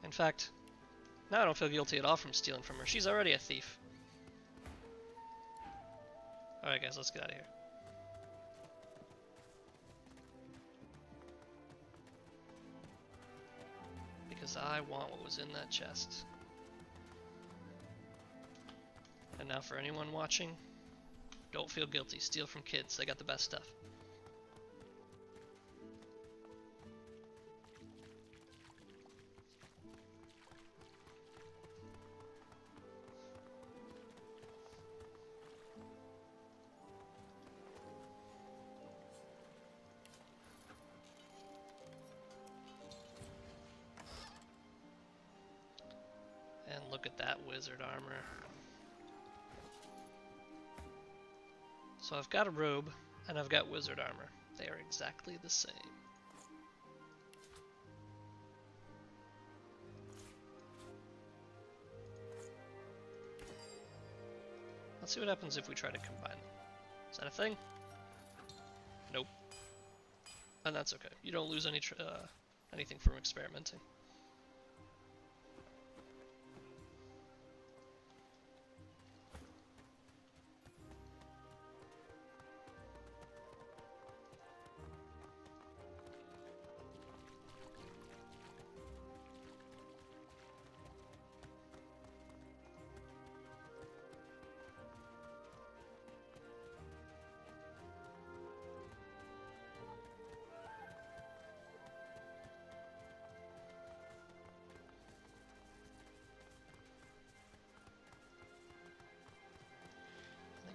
In fact, now I don't feel guilty at all from stealing from her. She's already a thief. Alright guys, let's get out of here. Because I want what was in that chest. And now for anyone watching, don't feel guilty. Steal from kids. They got the best stuff. And look at that wizard armor. So I've got a robe, and I've got wizard armor. They are exactly the same. Let's see what happens if we try to combine them. Is that a thing? Nope. And that's okay. You don't lose anything from experimenting.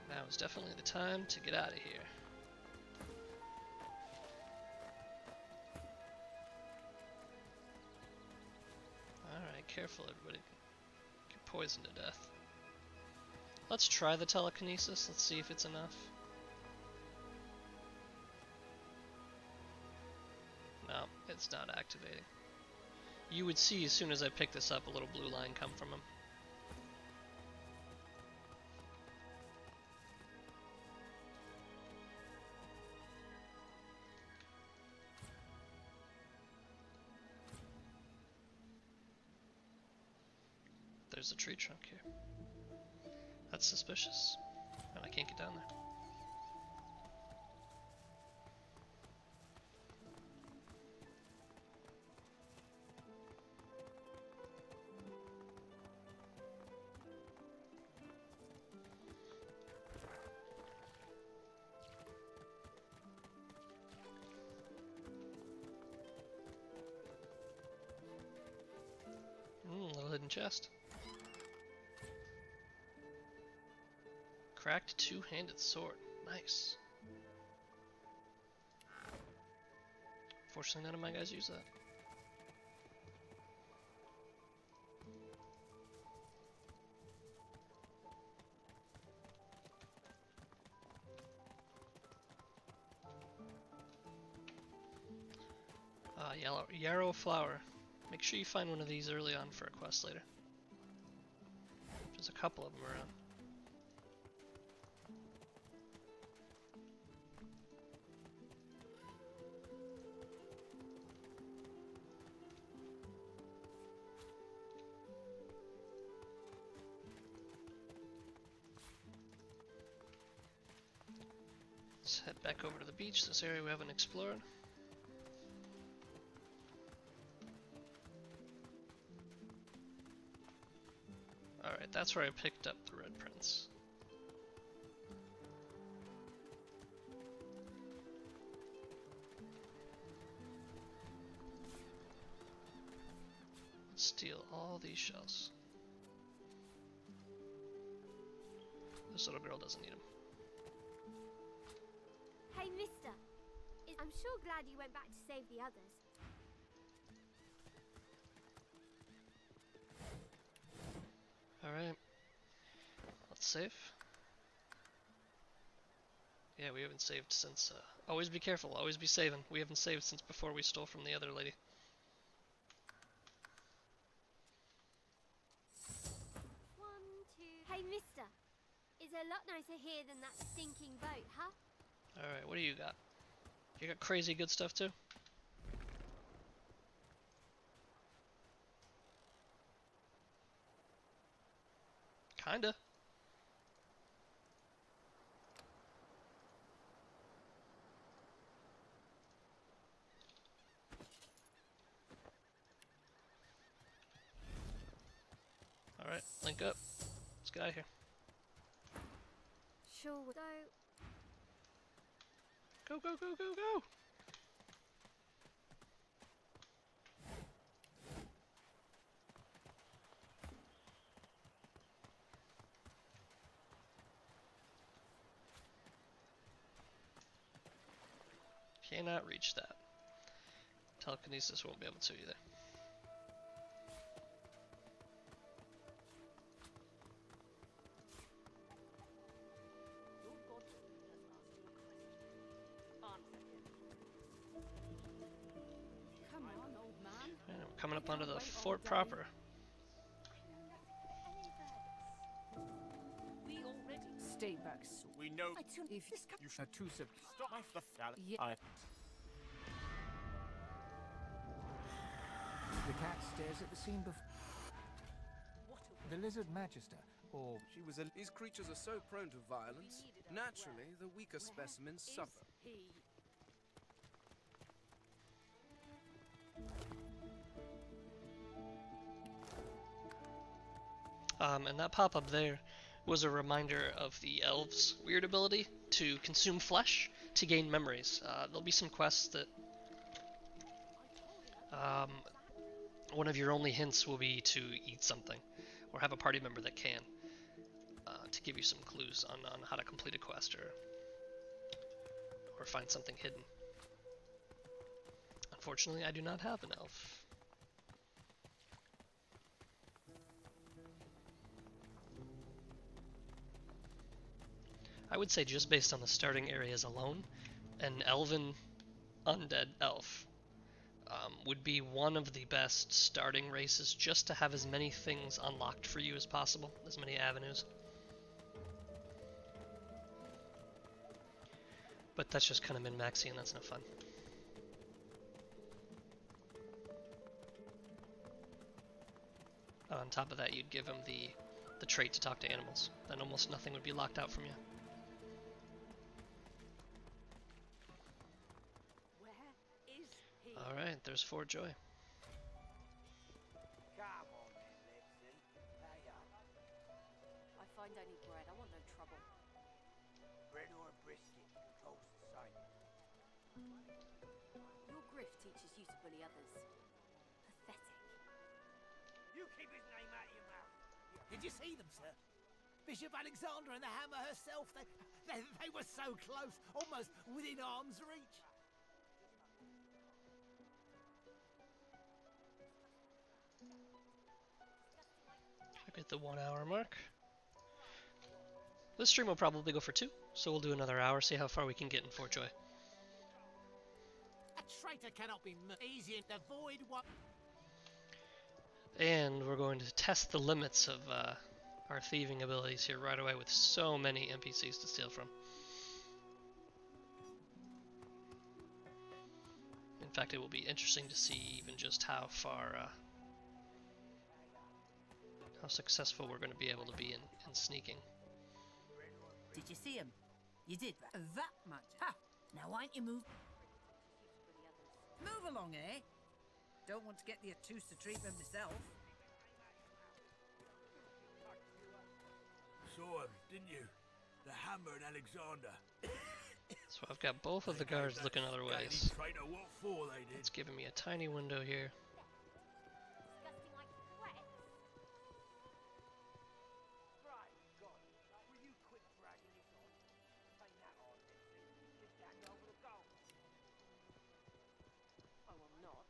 Now is definitely the time to get out of here. Alright, careful everybody. Get poisoned to death. Let's try the telekinesis, let's see if it's enough. No, it's not activating. You would see as soon as I pick this up a little blue line come from him. There's a tree trunk here. That's suspicious. And I can't get down there. Little hidden chest. Cracked two-handed sword. Nice. Fortunately, none of my guys use that. Yarrow flower. Make sure you find one of these early on for a quest later. There's a couple of them around. Let's head back over to the beach, this area we haven't explored. Alright, that's where I picked up the red prince. Let's steal all these shells. This little girl doesn't need them. Hey, mister. I'm sure glad you went back to save the others. Alright. Let's save. Yeah, we haven't saved since, always be careful, always be saving. We haven't saved since before we stole from the other lady. One, two... Hey, mister. It's a lot nicer here than that stinking boat, huh? Alright, what do you got? You got crazy good stuff too? Kinda. Alright, link up. Let's get out of here. Sure. Go, go, go, go, go! Cannot reach that. Telekinesis won't be able to either. Come on, old man. And we're coming up onto the fort proper. We already stay back. So We know I too if this you should too stop my fell. Yeah. The cat stares at the scene before. The lizard magister, or She was a. These creatures are so prone to violence. Naturally, the weaker specimens suffer. And that pop-up there was a reminder of the elves' weird ability to consume flesh to gain memories. There'll be some quests that one of your only hints will be to eat something, or have a party member that can, to give you some clues on how to complete a quest or find something hidden. Unfortunately, I do not have an elf. I would say just based on the starting areas alone, an elven undead elf would be one of the best starting races, just to have as many things unlocked for you as possible, as many avenues. But that's just kind of min-maxy, and that's no fun. On top of that, you'd give him the trait to talk to animals. Then almost nothing would be locked out from you. Alright, there's Fort Joy. Come on then, Lexi. Pay up. I find I need bread. I want no trouble. Bread or a brisket. Costs the same. Your grift teaches you to bully others. Pathetic. You keep his name out of your mouth. Did you see them, sir? Bishop Alexander and the hammer herself. They were so close, almost within arm's reach. I hit the 1 hour mark. This stream will probably go for 2, so we'll do another hour, see how far we can get in Fort Joy. A traitor cannot be easy to avoid what. And we're going to test the limits of our thieving abilities here right away with so many NPCs to steal from. In fact, it will be interesting to see even just how far, how successful we're going to be able to be in sneaking. Did you see him? You did that much. Ha! Now why don't you move? Move along, eh? Don't want to get the obtuse treatment myself. Saw him, didn't you? The hammer and Alexander. So I've got both of the guards looking other ways. Traitor, what for they did? It's giving me a tiny window here. Disgusting like threats. Right, God. Will you quit dragging this on? Ain't that hard, Lexi. Just hand over the gold. I will not.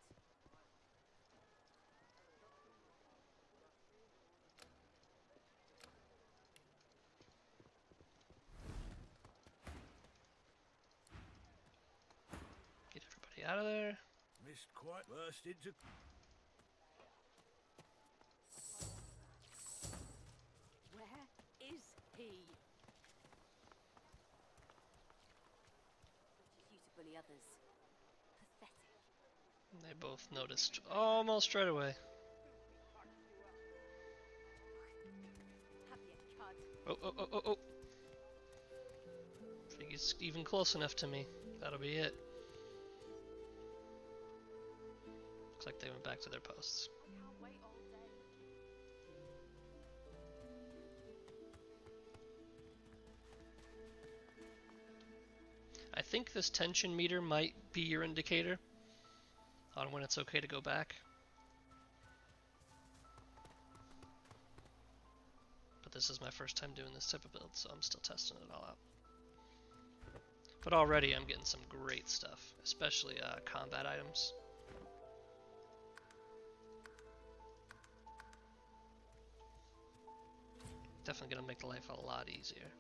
Get everybody out of there. Missed quite burst into. Where is he? Teaches you to bully others. Pathetic. They both noticed almost right away. Have you cud? Oh, oh, oh, oh, oh. If he gets even close enough to me, that'll be it. Looks like they went back to their posts. I can't wait all day. I think this tension meter might be your indicator on when it's okay to go back. But this is my first time doing this type of build, so I'm still testing it all out. But already I'm getting some great stuff, especially combat items. Definitely gonna make the life a lot easier.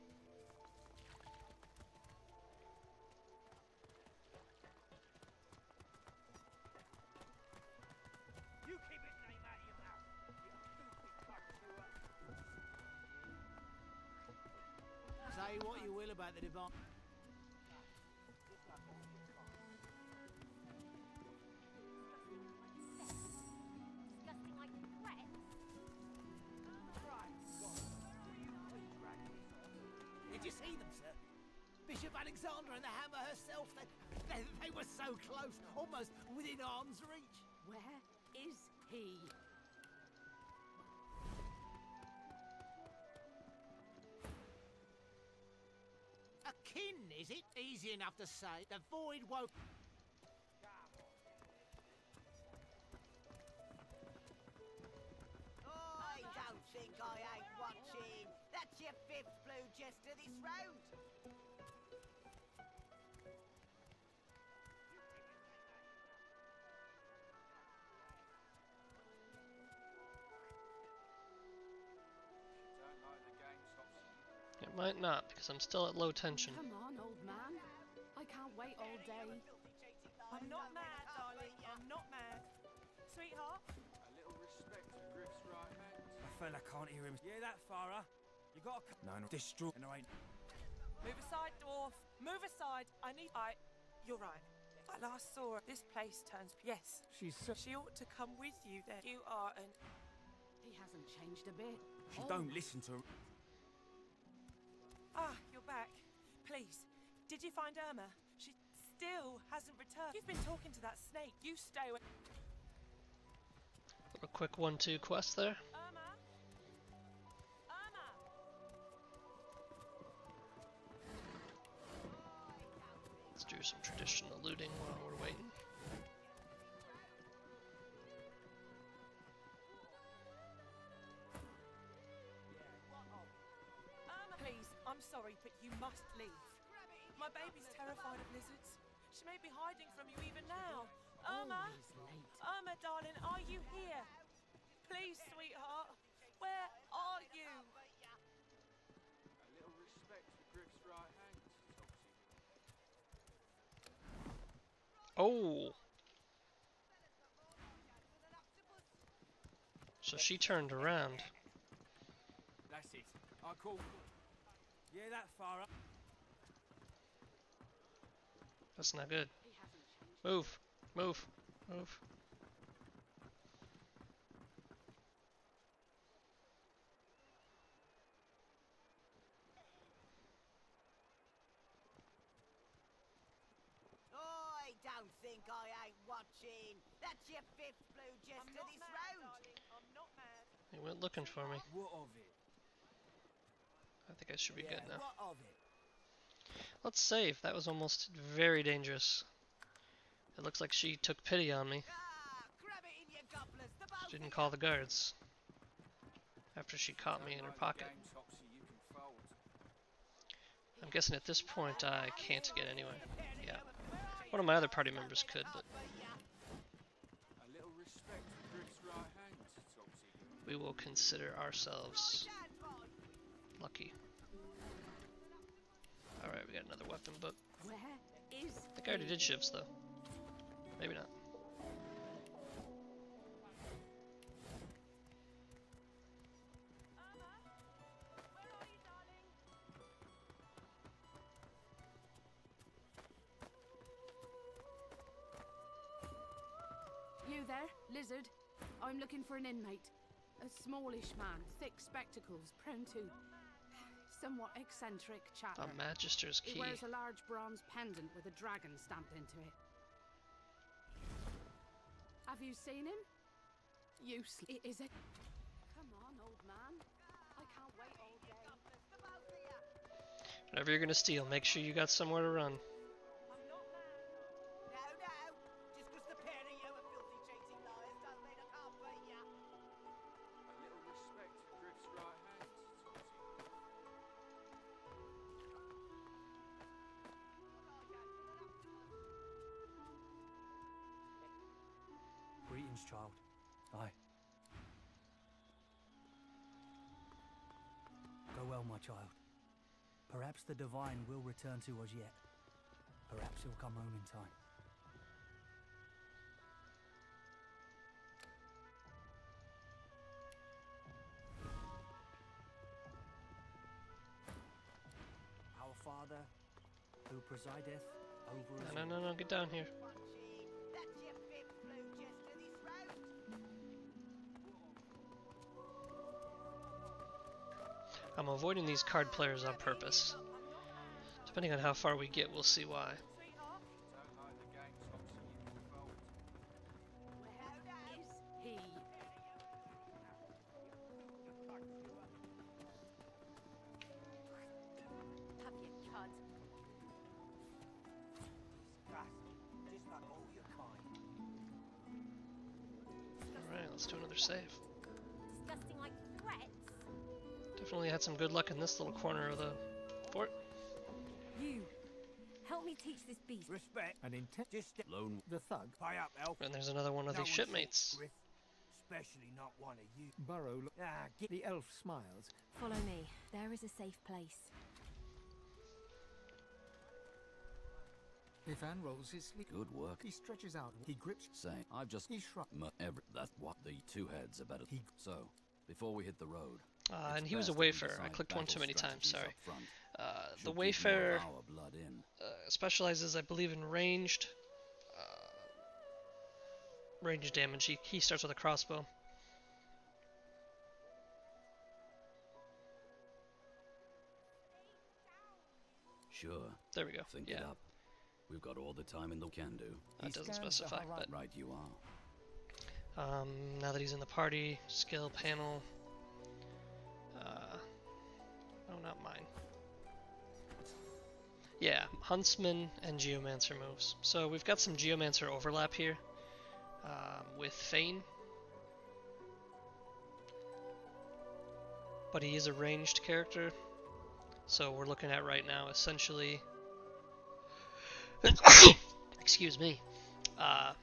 You keep his name out of your mouth. You stupid cocksucker. Say Say what you will about the divine. Disgusting like threats. Right, God, will you quit dragging this on? Did you see them, sir? Bishop Alexander and the hammer herself. They were so close, almost within arm's reach. Where is he? A kin, is it? Easy enough to say. The void won't. I don't think I ain't watching. That's your fifth blue jester this round. It might not, because I'm still at low tension. Come on, old man. I can't wait all day. I'm not mad, darling. I'm not mad. Sweetheart? A little respect for Griff's right hand. A fella can't hear him. Yeah, that Farah. You got a. No, destroy. And there ain't. Move aside, dwarf. Move aside. You're right. I last saw her. This place turns. Yes. She's so. She ought to come with you then. You are an. He hasn't changed a bit. She don't listen to her. Ah, you're back. Please. Did you find Irma? She still hasn't returned. You've been talking to that snake. You stay away. A quick 1-2 quest there. Irma? Irma? Let's do some traditional looting while we're waiting. Please, I'm sorry, but you must leave. My baby's terrified of lizards. She may be hiding from you even now. Irma? Irma, darling, are you here? Please, sweetheart. Where are you? A little respect for Griff's right hand, Topsy. Oh! So she turned around. That's it. I call. Yeah, that Farah. That's not good. Move! Move! Move! I don't think I ain't watching. That's your fifth blue jester this round. Darling. I'm not mad. They went looking for me. What of it? I think I should be good now. What of it? Let's save. That was almost very dangerous. It looks like she took pity on me. Ah, grab it in your gobblers. The both She didn't of call you. the guards. After she caught me in her pocket. Game, Topsy, you can fold. I'm guessing at this point I can't get anyway. Yeah. One of my other party members could, but A little respect for Griff's right hand, Topsy. we will consider ourselves lucky. Alright, we got another weapon book. Where is I think I already did shifts though. Maybe not. Irma? Where are you, darling? You there, lizard? I'm looking for an inmate. A smallish man, thick spectacles, prone to somewhat eccentric chatter. A Magister's He key. wears a large bronze pendant with a dragon stamped into it. Have you seen him? Is it? Come on, old man. I can't wait all day. Whatever you're gonna steal, make sure you got somewhere to run. I'm not mad. No, no. Just 'cause the pair of you are filthy cheating liars doesn't mean I can't beat ya. A little respect for Griff's right hand, Topsy. Greetings, child. Aye. Go well, my child. Perhaps the divine will return to us yet. Perhaps he'll come home in time. who presideth over us No, all. no, no, no, get down here. That's your fifth blue just to this road. I'm avoiding these card players on purpose. Depending on how far we get, we'll see why. Sweetheart, Don't like the gang toxic involved. where is he? Have your cud. Disgusting. Just like all your kind. Alright, let's do another save. Disgusting like threats. Definitely had some good luck in this little corner of the fort. You! Help me teach this beast. Respect And intent just lone the thug pay up, elf. And there's another one of No these one shipmates. talks, Griff. Especially not one of you. burrow. Ah, get The elf smiles. Follow me. There is a safe place. Ivan rolls his sleeve. Good work. He stretches out. He grips. Say, I've just He shrugs. that's what the two heads are better. He- So, before we hit the road. And it's he was a best that we wayfarer. I decide clicked one too battle many times, strategies sorry. up front. The Should keep more wayfarer of our blood in. specializes, I believe, in ranged damage. He starts with a crossbow. Sure. There we go. Think Yeah, it up. We've got all the time in the can do. that doesn't scans the specify, but Right you are. now that he's in the party, skill panel. Oh, not mine. Yeah, Huntsman and Geomancer moves. So we've got some Geomancer overlap here with Fane. But he is a ranged character. So we're looking at right now essentially... excuse me. A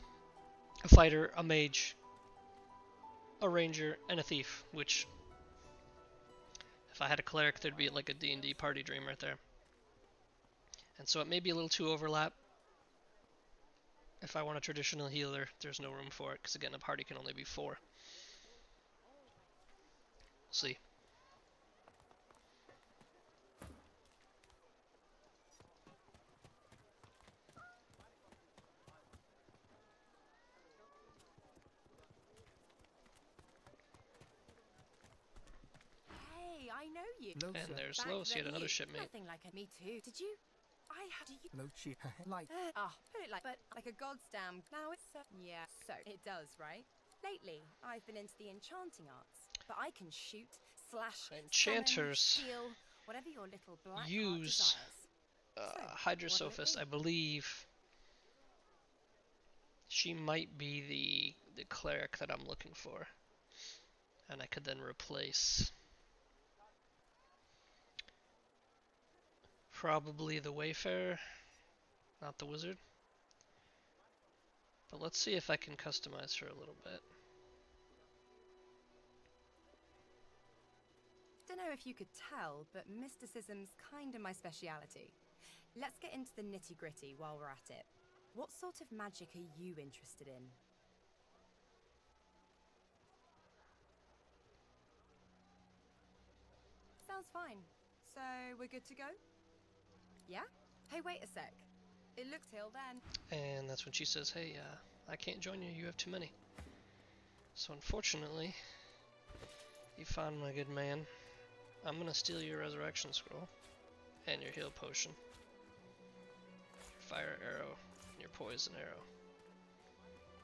fighter, a mage, a ranger, and a thief, which... if I had a cleric, there'd be like a D&D party dream right there. And so it may be a little too overlap. If I want a traditional healer, there's no room for it, because again, a party can only be 4. We'll see. Hey, I know you. And there's Back Los, yet then, another you- shipmate. Nothing like a me too. Did you? I had. Do you? Lochi. Like. Put it but like a god's damn. Now it's yeah. So it does, right? Lately, I've been into the enchanting arts, but I can shoot, slash, Enchanters summon, steal, whatever your little black heart use desires. Hydrosophist, I believe. She might be the cleric that I'm looking for. And I could then replace probably the Wayfarer, not the Wizard. But let's see if I can customize her a little bit. Don't know if you could tell, but mysticism's kinda my speciality. Let's get into the nitty-gritty while we're at it. What sort of magic are you interested in? Sounds fine. So, we're good to go? Yeah? Hey, wait a sec. It looks till then. And that's when she says, hey, I can't join you, you have too many. So unfortunately, you found my good man. I'm gonna steal your resurrection scroll, and your heal potion, your fire arrow, and your poison arrow.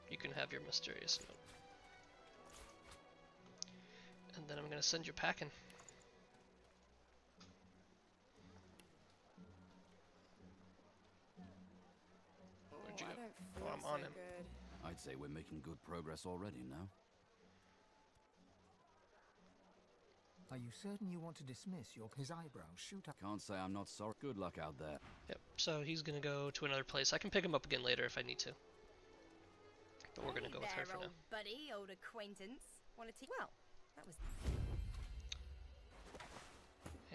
You can have your mysterious note. And then I'm gonna send you packing. Where'd you go? Oh, I'm on him. I'd say we're making good progress already now. Are you certain you want to dismiss his eyebrows shoot up? Can't say I'm not sorry. Good luck out there. Yep, so he's gonna go to another place. I can pick him up again later if I need to. But we're gonna go with her for now. Old buddy, old acquaintance. Want to well, that was...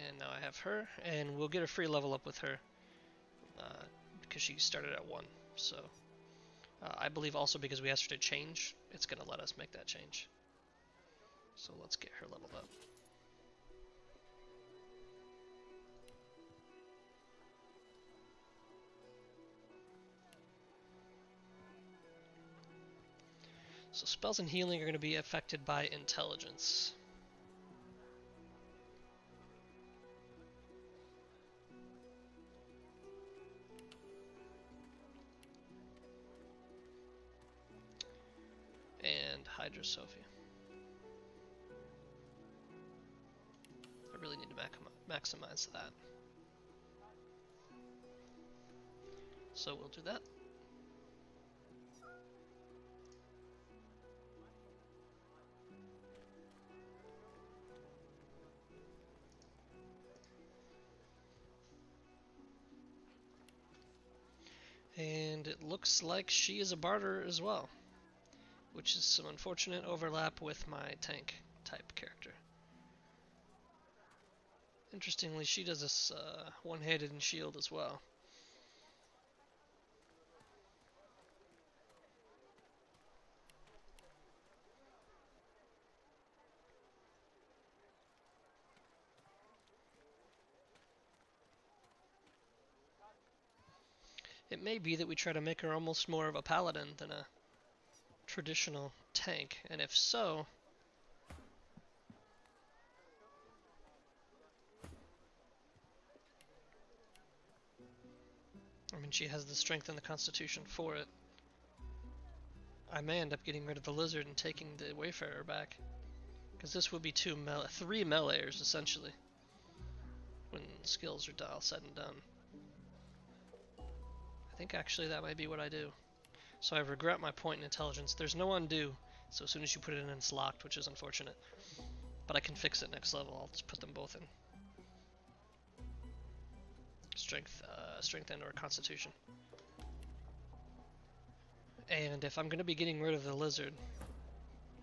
And now I have her, and we'll get a free level up with her. Because she started at 1, so... I believe also because we asked her to change, it's gonna let us make that change. So let's get her leveled up. Spells and healing are going to be affected by intelligence. And Hydra Sophie. I really need to maximize that. So we'll do that. And it looks like she is a barter as well, which is some unfortunate overlap with my tank type character. Interestingly, she does this one-handed and shield as well. It may be that we try to make her almost more of a paladin than a traditional tank, and if so, I mean, she has the strength and the constitution for it. I may end up getting rid of the lizard and taking the Wayfarer back, because this would be three meleeers essentially when skills are all said and done. I think actually that might be what I do. So I regret my point in intelligence. There's no undo, so as soon as you put it in, it's locked, which is unfortunate. But I can fix it next level. I'll just put them both in. Strength and or Constitution. And if I'm going to be getting rid of the lizard,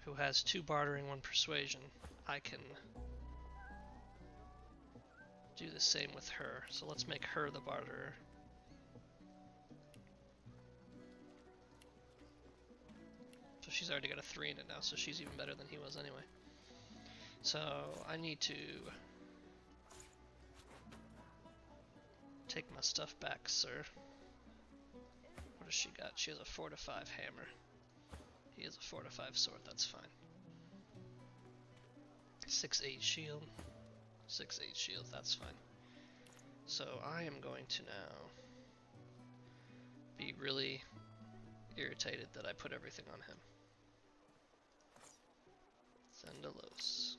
who has 2 bartering, 1 persuasion, I can do the same with her. So let's make her the barterer. So she's already got a 3 in it now, so she's even better than he was anyway. So I need to take my stuff back, sir. What does she got? She has a 4 to 5 hammer. He has a 4 to 5 sword, that's fine. 6-8 shield. 6-8 shield, that's fine. So I am going to now be really irritated that I put everything on him. Zendalos.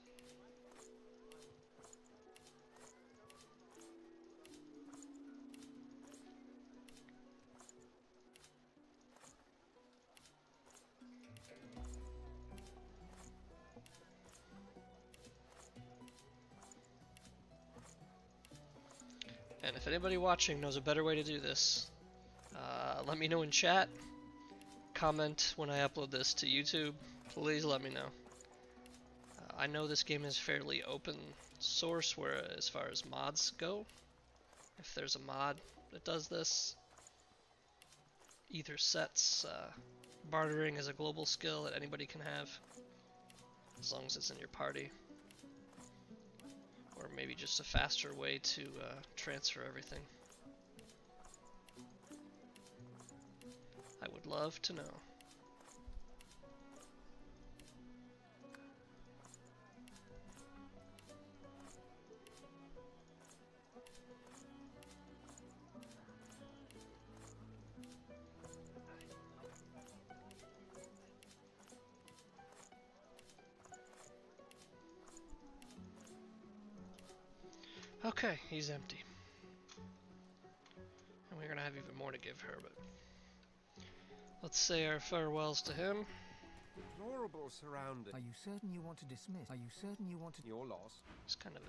And if anybody watching knows a better way to do this, let me know in chat. Comment when I upload this to YouTube. Please let me know. I know this game is fairly open source where as far as mods go. If there's a mod that does this, either sets bartering as a global skill that anybody can have, as long as it's in your party. Or maybe just a faster way to transfer everything. I would love to know. Okay, he's empty. And we're gonna have even more to give her, but let's say our farewells to him. Deplorable surroundings. Are you certain you want to dismiss? Are you certain you want to... Your loss. He's kind of a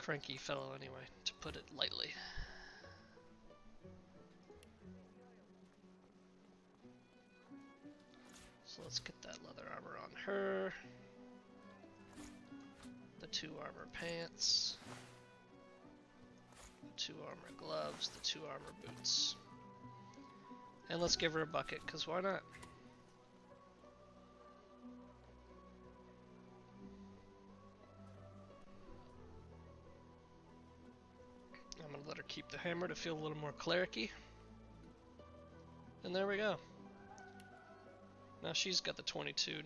cranky fellow anyway, to put it lightly. So let's get that leather armor on her. The 2 armor pants. The 2 armor gloves. The 2 armor boots. And let's give her a bucket, because why not? I'm going to let her keep the hammer to feel a little more cleric-y. And there we go. Now she's got the 22-9.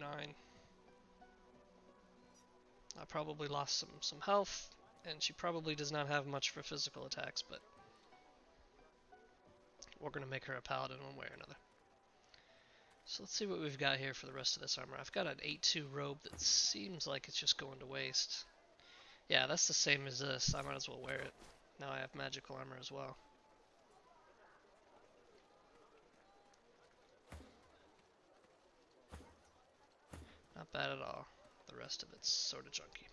I probably lost some health, and she probably does not have much for physical attacks, but we're going to make her a paladin one way or another. So let's see what we've got here for the rest of this armor. I've got an 8-2 robe that seems like it's just going to waste. Yeah, that's the same as this. I might as well wear it. Now I have magical armor as well. Not bad at all. The rest of it's sort of junky.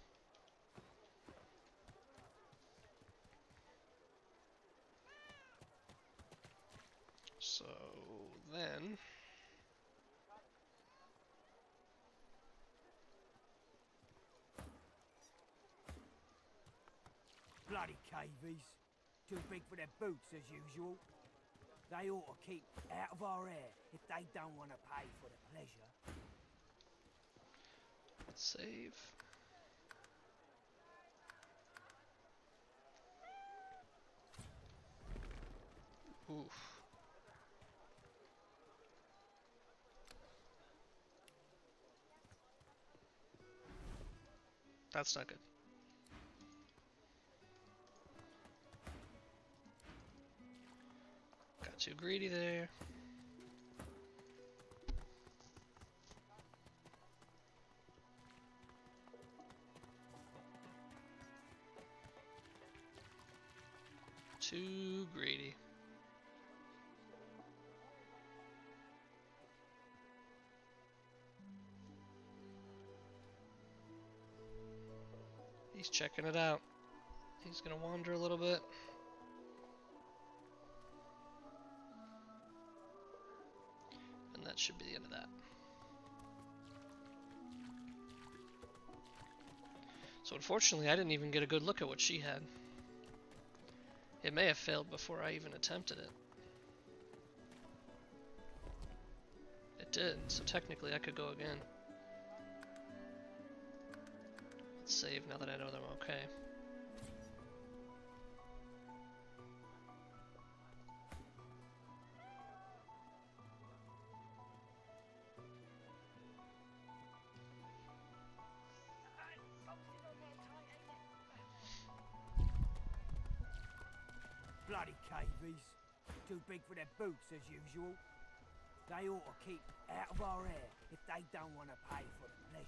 So then... Bloody cavies. Too big for their boots as usual. They ought to keep out of our hair if they don't want to pay for the pleasure. Save. Oof. That's not good. Got too greedy there. Too greedy. He's checking it out. He's gonna wander a little bit. And that should be the end of that. So unfortunately, I didn't even get a good look at what she had. It may have failed before I even attempted it. It did, so technically I could go again. Let's save now that I know that I'm okay. Bloody cavies. Too big for their boots as usual. They ought to keep out of our hair if they don't want to pay for the pleasure.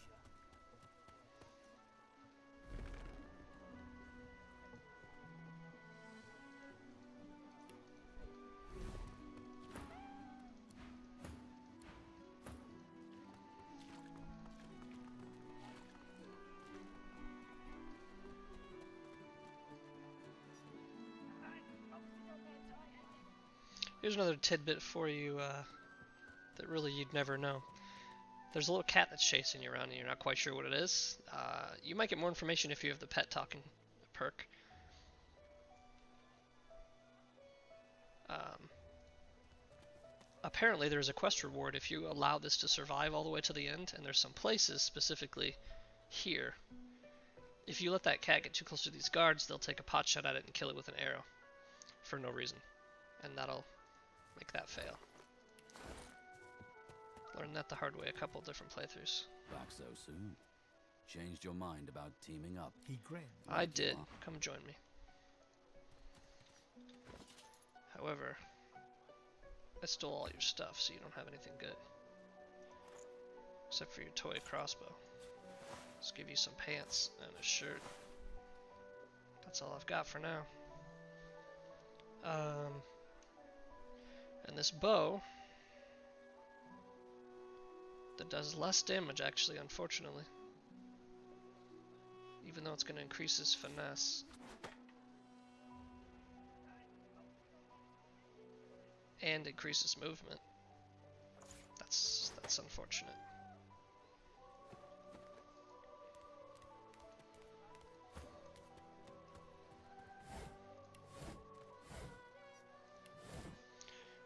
Here's another tidbit for you that really you'd never know. There's a little cat that's chasing you around and you're not quite sure what it is. You might get more information if you have the pet talking perk. Apparently there's a quest reward if you allow this to survive all the way to the end, and there's some places, specifically here. If you let that cat get too close to these guards, they'll take a pot shot at it and kill it with an arrow. For no reason. And that'll make that fail. Learned that the hard way a couple different playthroughs. Back so soon? Changed your mind about teaming up? He grinned. I did. Come join me. However, I stole all your stuff, so you don't have anything good. Except for your toy crossbow. Let's give you some pants and a shirt. That's all I've got for now. And this bow that does less damage, actually, unfortunately. Even though it's going to increase his finesse. And increase his movement. That's unfortunate.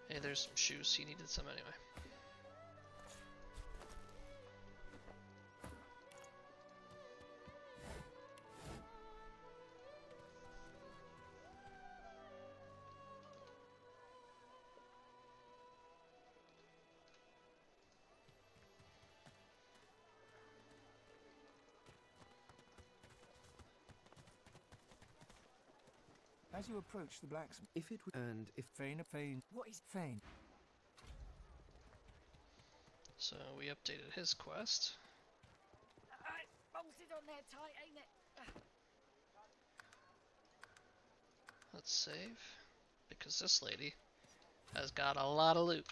Hey, there's some shoes. He needed some anyway. As you approach the blacksmith, If it would, and if Fane, What is Fane. So we updated his quest. bolted on there tight, ain't it? Let's save, because this lady has got a lot of loot.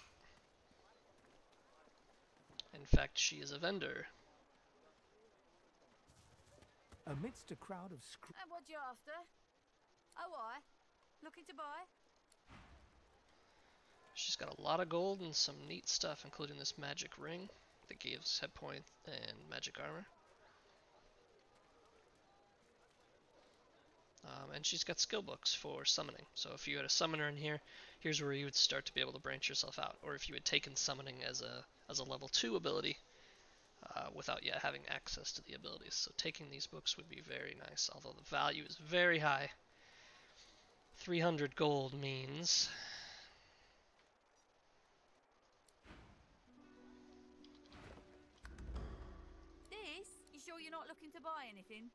In fact, she is a vendor. Amidst a crowd of And what you after? Oh, I. Looking to buy? She's got a lot of gold and some neat stuff, including this magic ring that gives hit point and magic armor. And she's got skill books for summoning. So if you had a summoner in here, here's where you would start to be able to branch yourself out. Or if you had taken summoning as a level 2 ability without yet having access to the abilities. So taking these books would be very nice, although the value is very high. 300 gold means... This? You sure you're not looking to buy anything?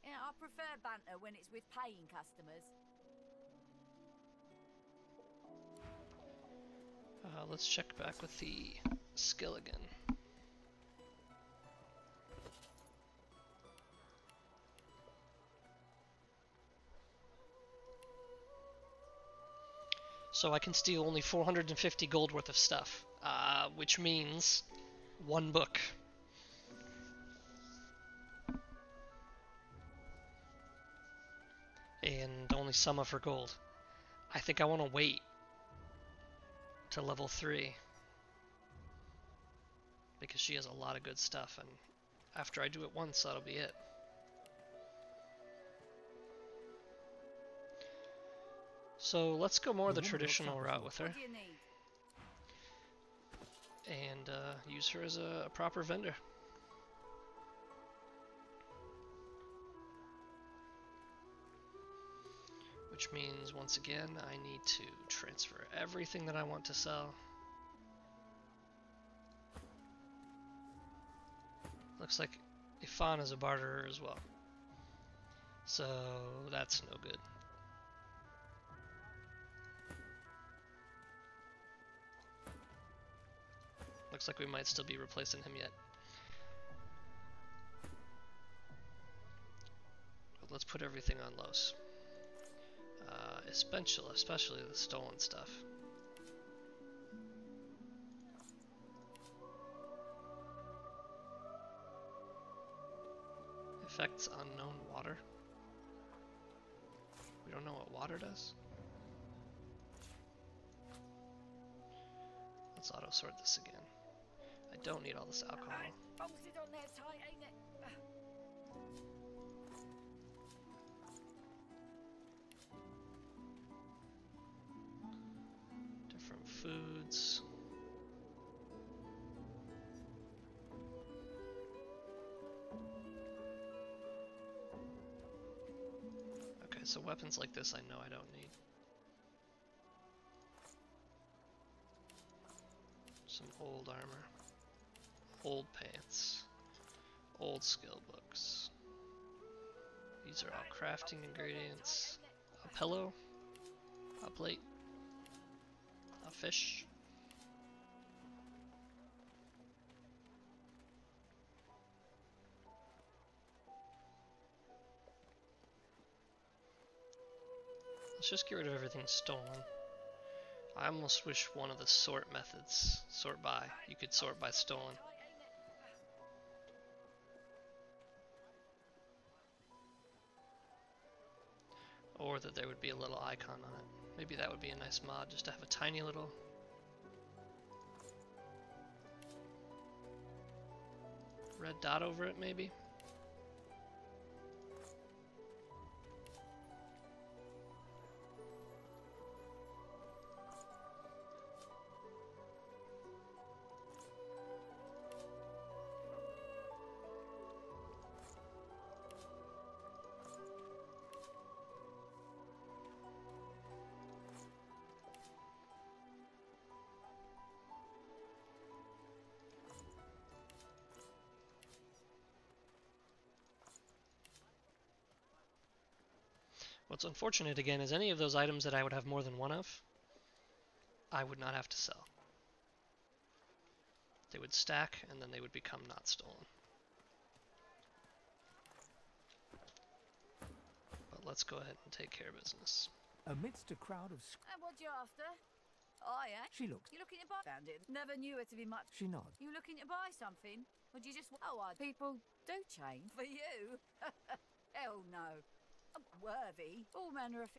Yeah, I prefer banter when it's with paying customers. Let's check back with the skill again. So I can steal only 450 gold worth of stuff, which means one book. And only some of her gold. I think I want to wait to level 3 because she has a lot of good stuff, and after I do it once, that'll be it. So let's go more the traditional route with her and use her as a proper vendor. Which means, once again, I need to transfer everything that I want to sell. Looks like Ifan is a barterer as well. So that's no good. Looks like we might still be replacing him yet. But let's put everything on Los. Especially the stolen stuff. Effects unknown water. We don't know what water does. Let's auto sort this again. I don't need all this alcohol. Bolted on there tight, ain't it? Different foods. Okay, so weapons like this I know I don't need. Some old armor. Old pants. Old skill books. These are all crafting ingredients. A pillow. A plate. A fish. Let's just get rid of everything stolen. I almost wish one of the sort methods, sort by, you could sort by stolen. Or that there would be a little icon on it. Maybe that would be a nice mod, just to have a tiny little red dot over it, maybe? What's unfortunate again is any of those items that I would have more than one of, I would not have to sell. They would stack and then they would become not stolen. But let's go ahead and take care of business. Amidst a crowd of And what you after? Oh, yeah. She looks. You looking to buy? Found it. Never knew it to be much. She nods. You looking to buy something? Or do you just... Oh, people do change. For you? Hell no. I'm worthy. All manner of...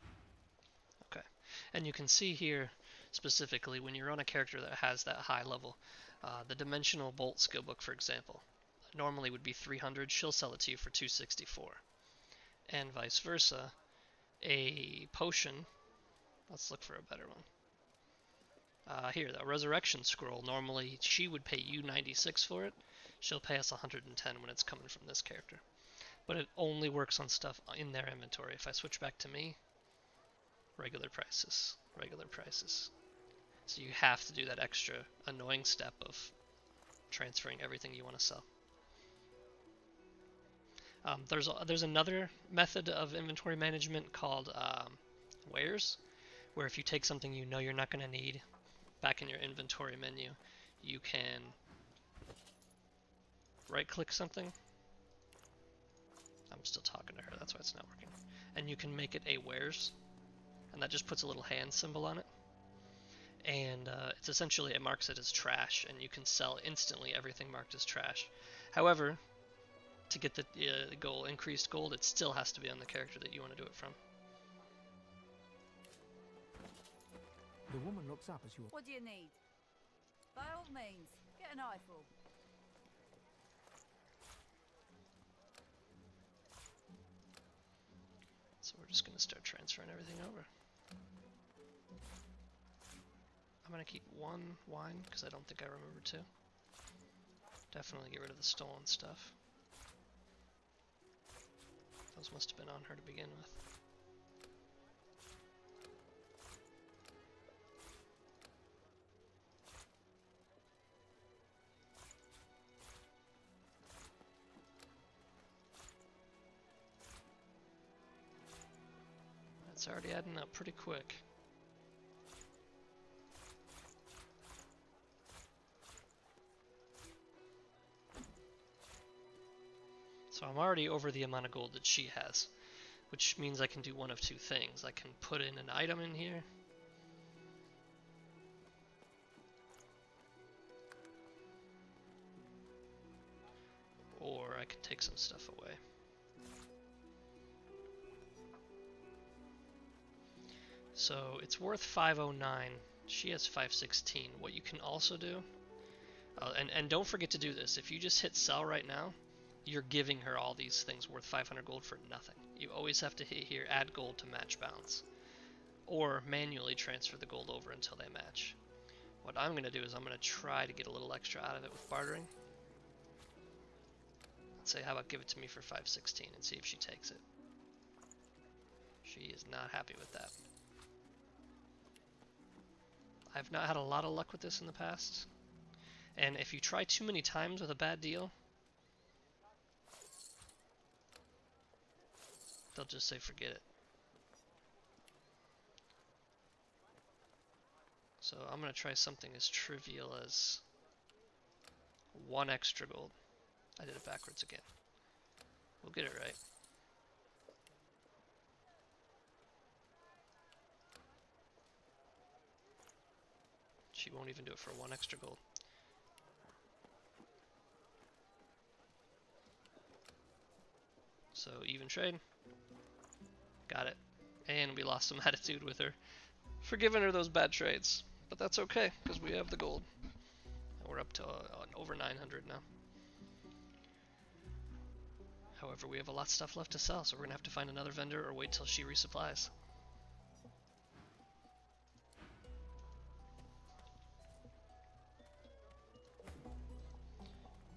Okay. And you can see here, specifically, when you're on a character that has that high level, the Dimensional Bolt skill book, for example, normally would be 300. She'll sell it to you for 264. And vice versa. A potion... Let's look for a better one. Here, the Resurrection Scroll, normally she would pay you 96 for it. She'll pay us 110 when it's coming from this character. But it only works on stuff in their inventory. If I switch back to me, regular prices, regular prices. So you have to do that extra annoying step of transferring everything you want to sell. There's another method of inventory management called wares, where if you take something you know you're not going to need, back in your inventory menu, you can right-click something. I'm still talking to her, that's why it's not working. And you can make it a wares, and that just puts a little hand symbol on it. And it's essentially, it marks it as trash, and you can sell instantly everything marked as trash. However, to get the goal, increased gold, it still has to be on the character that you want to do it from. The woman looks up as you... What do you need? By all means, get an eyeful. So we're just going to start transferring everything over. I'm going to keep one wine, because I don't think I remember two. Definitely get rid of the stolen stuff. Those must have been on her to begin with. It's already adding up pretty quick. So I'm already over the amount of gold that she has, which means I can do one of two things. I can put in an item in here, or I can take some stuff away. So it's worth 509. She has 516. What you can also do, and don't forget to do this. If you just hit sell right now, you're giving her all these things worth 500 gold for nothing. You always have to hit here, add gold to match balance, or manually transfer the gold over until they match. What I'm going to do is I'm going to try to get a little extra out of it with bartering. Let's say, how about give it to me for 516 and see if she takes it. She is not happy with that. I've not had a lot of luck with this in the past, and if you try too many times with a bad deal, they'll just say forget it. So I'm going to try something as trivial as one extra gold. I did it backwards again. We'll get it right. She won't even do it for one extra gold. So even trade. Got it. And we lost some attitude with her for giving her those bad trades. But that's okay, because we have the gold. And we're up to over 900 now. However, we have a lot of stuff left to sell, so we're going to have to find another vendor or wait till she resupplies.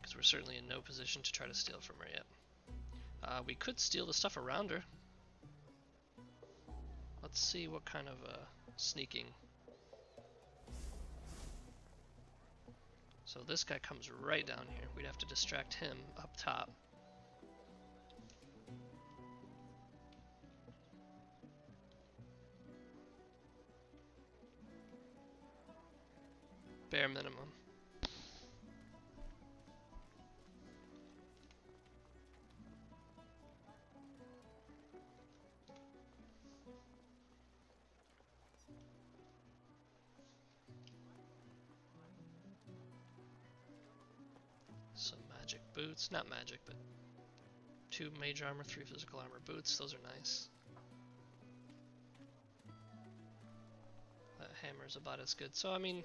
Because we're certainly in no position to try to steal from her yet. We could steal the stuff around her. Let's see what kind of sneaking. So this guy comes right down here. We'd have to distract him up top. Bare minimum. Some magic boots, not magic, but 2 mage armor, 3 physical armor boots, those are nice. That hammer's about as good, so I mean,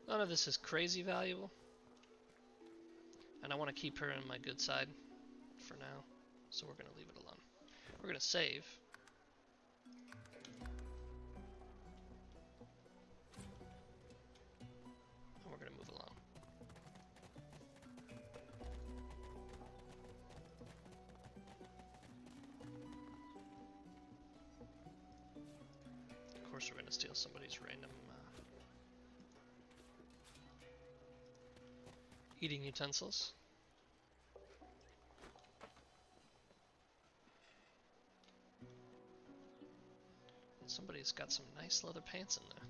none of this is crazy valuable. And I want to keep her in my good side for now, so we're going to leave it alone. We're going to save. And we're going to move along. Of course we're going to steal somebody's random eating utensils. And somebody's got some nice leather pants in there.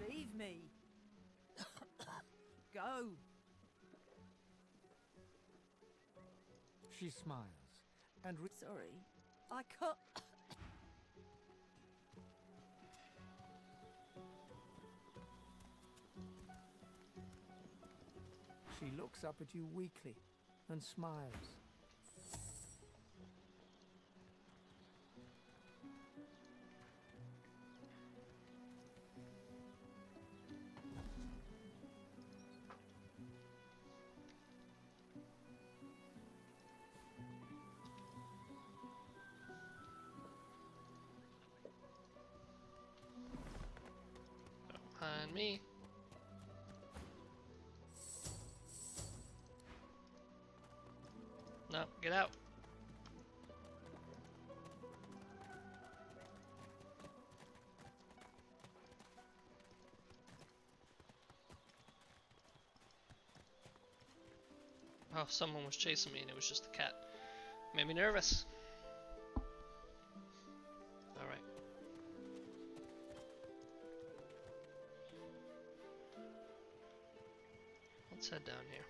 Leave me. Go. She smiles and sorry, I can't. She looks up at you weakly and smiles. Behind me. No, get out. Oh, someone was chasing me and it was just the cat. Made me nervous. Alright. Let's head down here.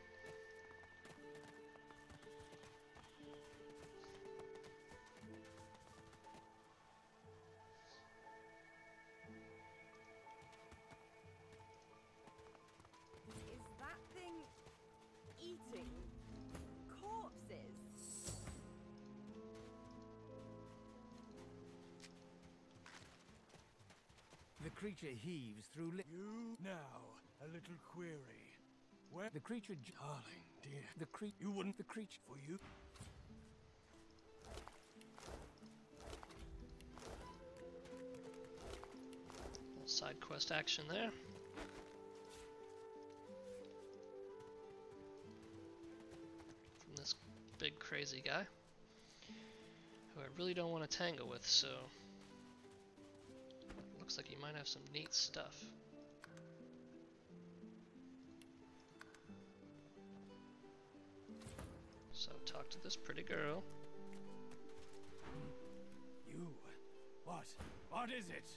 Is that thing eating corpses? The creature heaves through You now, a little query. Where the creature darling, dear. the You wouldn't the creature for you. Little side quest action there. From this big crazy guy, who I really don't want to tangle with, so looks like he might have some neat stuff. So talk to this pretty girl. You. What? What is it?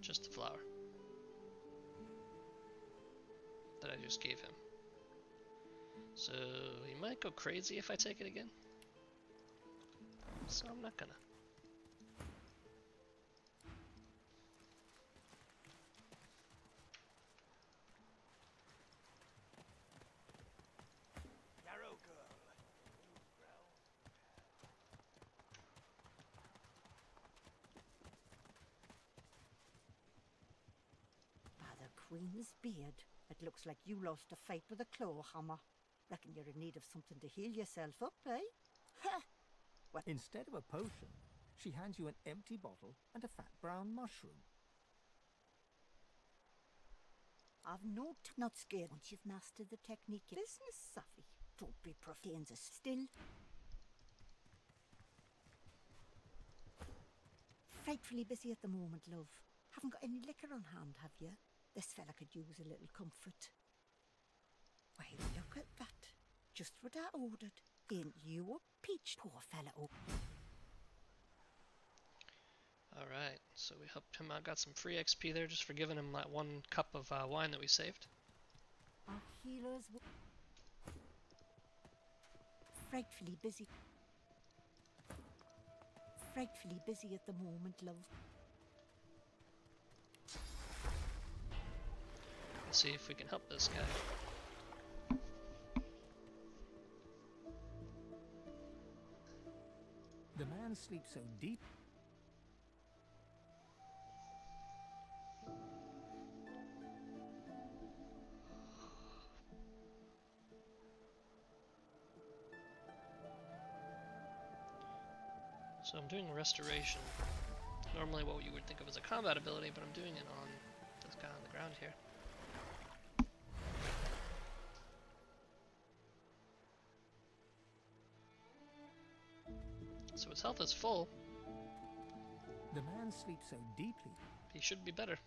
Just the flower that I just gave him. So he might go crazy if I take it again. So I'm not gonna. Yarrow girl. By the Queen's beard, it looks like you lost a fight with a claw hammer. Reckon you're in need of something to heal yourself up, eh? Ha! What? Instead of a potion, she hands you an empty bottle and a fat brown mushroom. I've not scared. Once you've mastered the technique, business savvy. Don't be profane, still. Frightfully busy at the moment, love. Haven't got any liquor on hand, have you? This fella could use a little comfort. Why, look at that. Just what I ordered. Ain't you a peach, poor fella? Oh. Alright, so we helped him out, got some free XP there just for giving him that 1 cup of wine that we saved. Our healers were frightfully busy. Frightfully busy at the moment, love. Let's see if we can help this guy. The man sleeps so deep. So I'm doing restoration. Normally what you would think of as a combat ability, but I'm doing it on this guy on the ground here. So his health is full. The man sleeps so deeply. He should be better.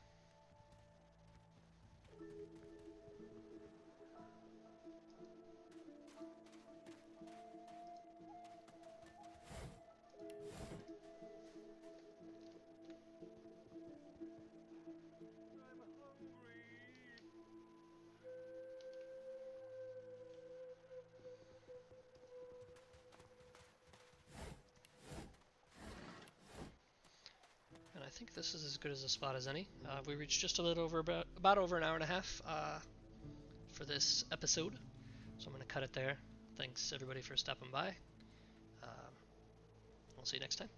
I think this is as good as a spot as any. We reached just a little over about over an hour and a half for this episode, so I'm going to cut it there. Thanks everybody for stopping by. We'll see you next time.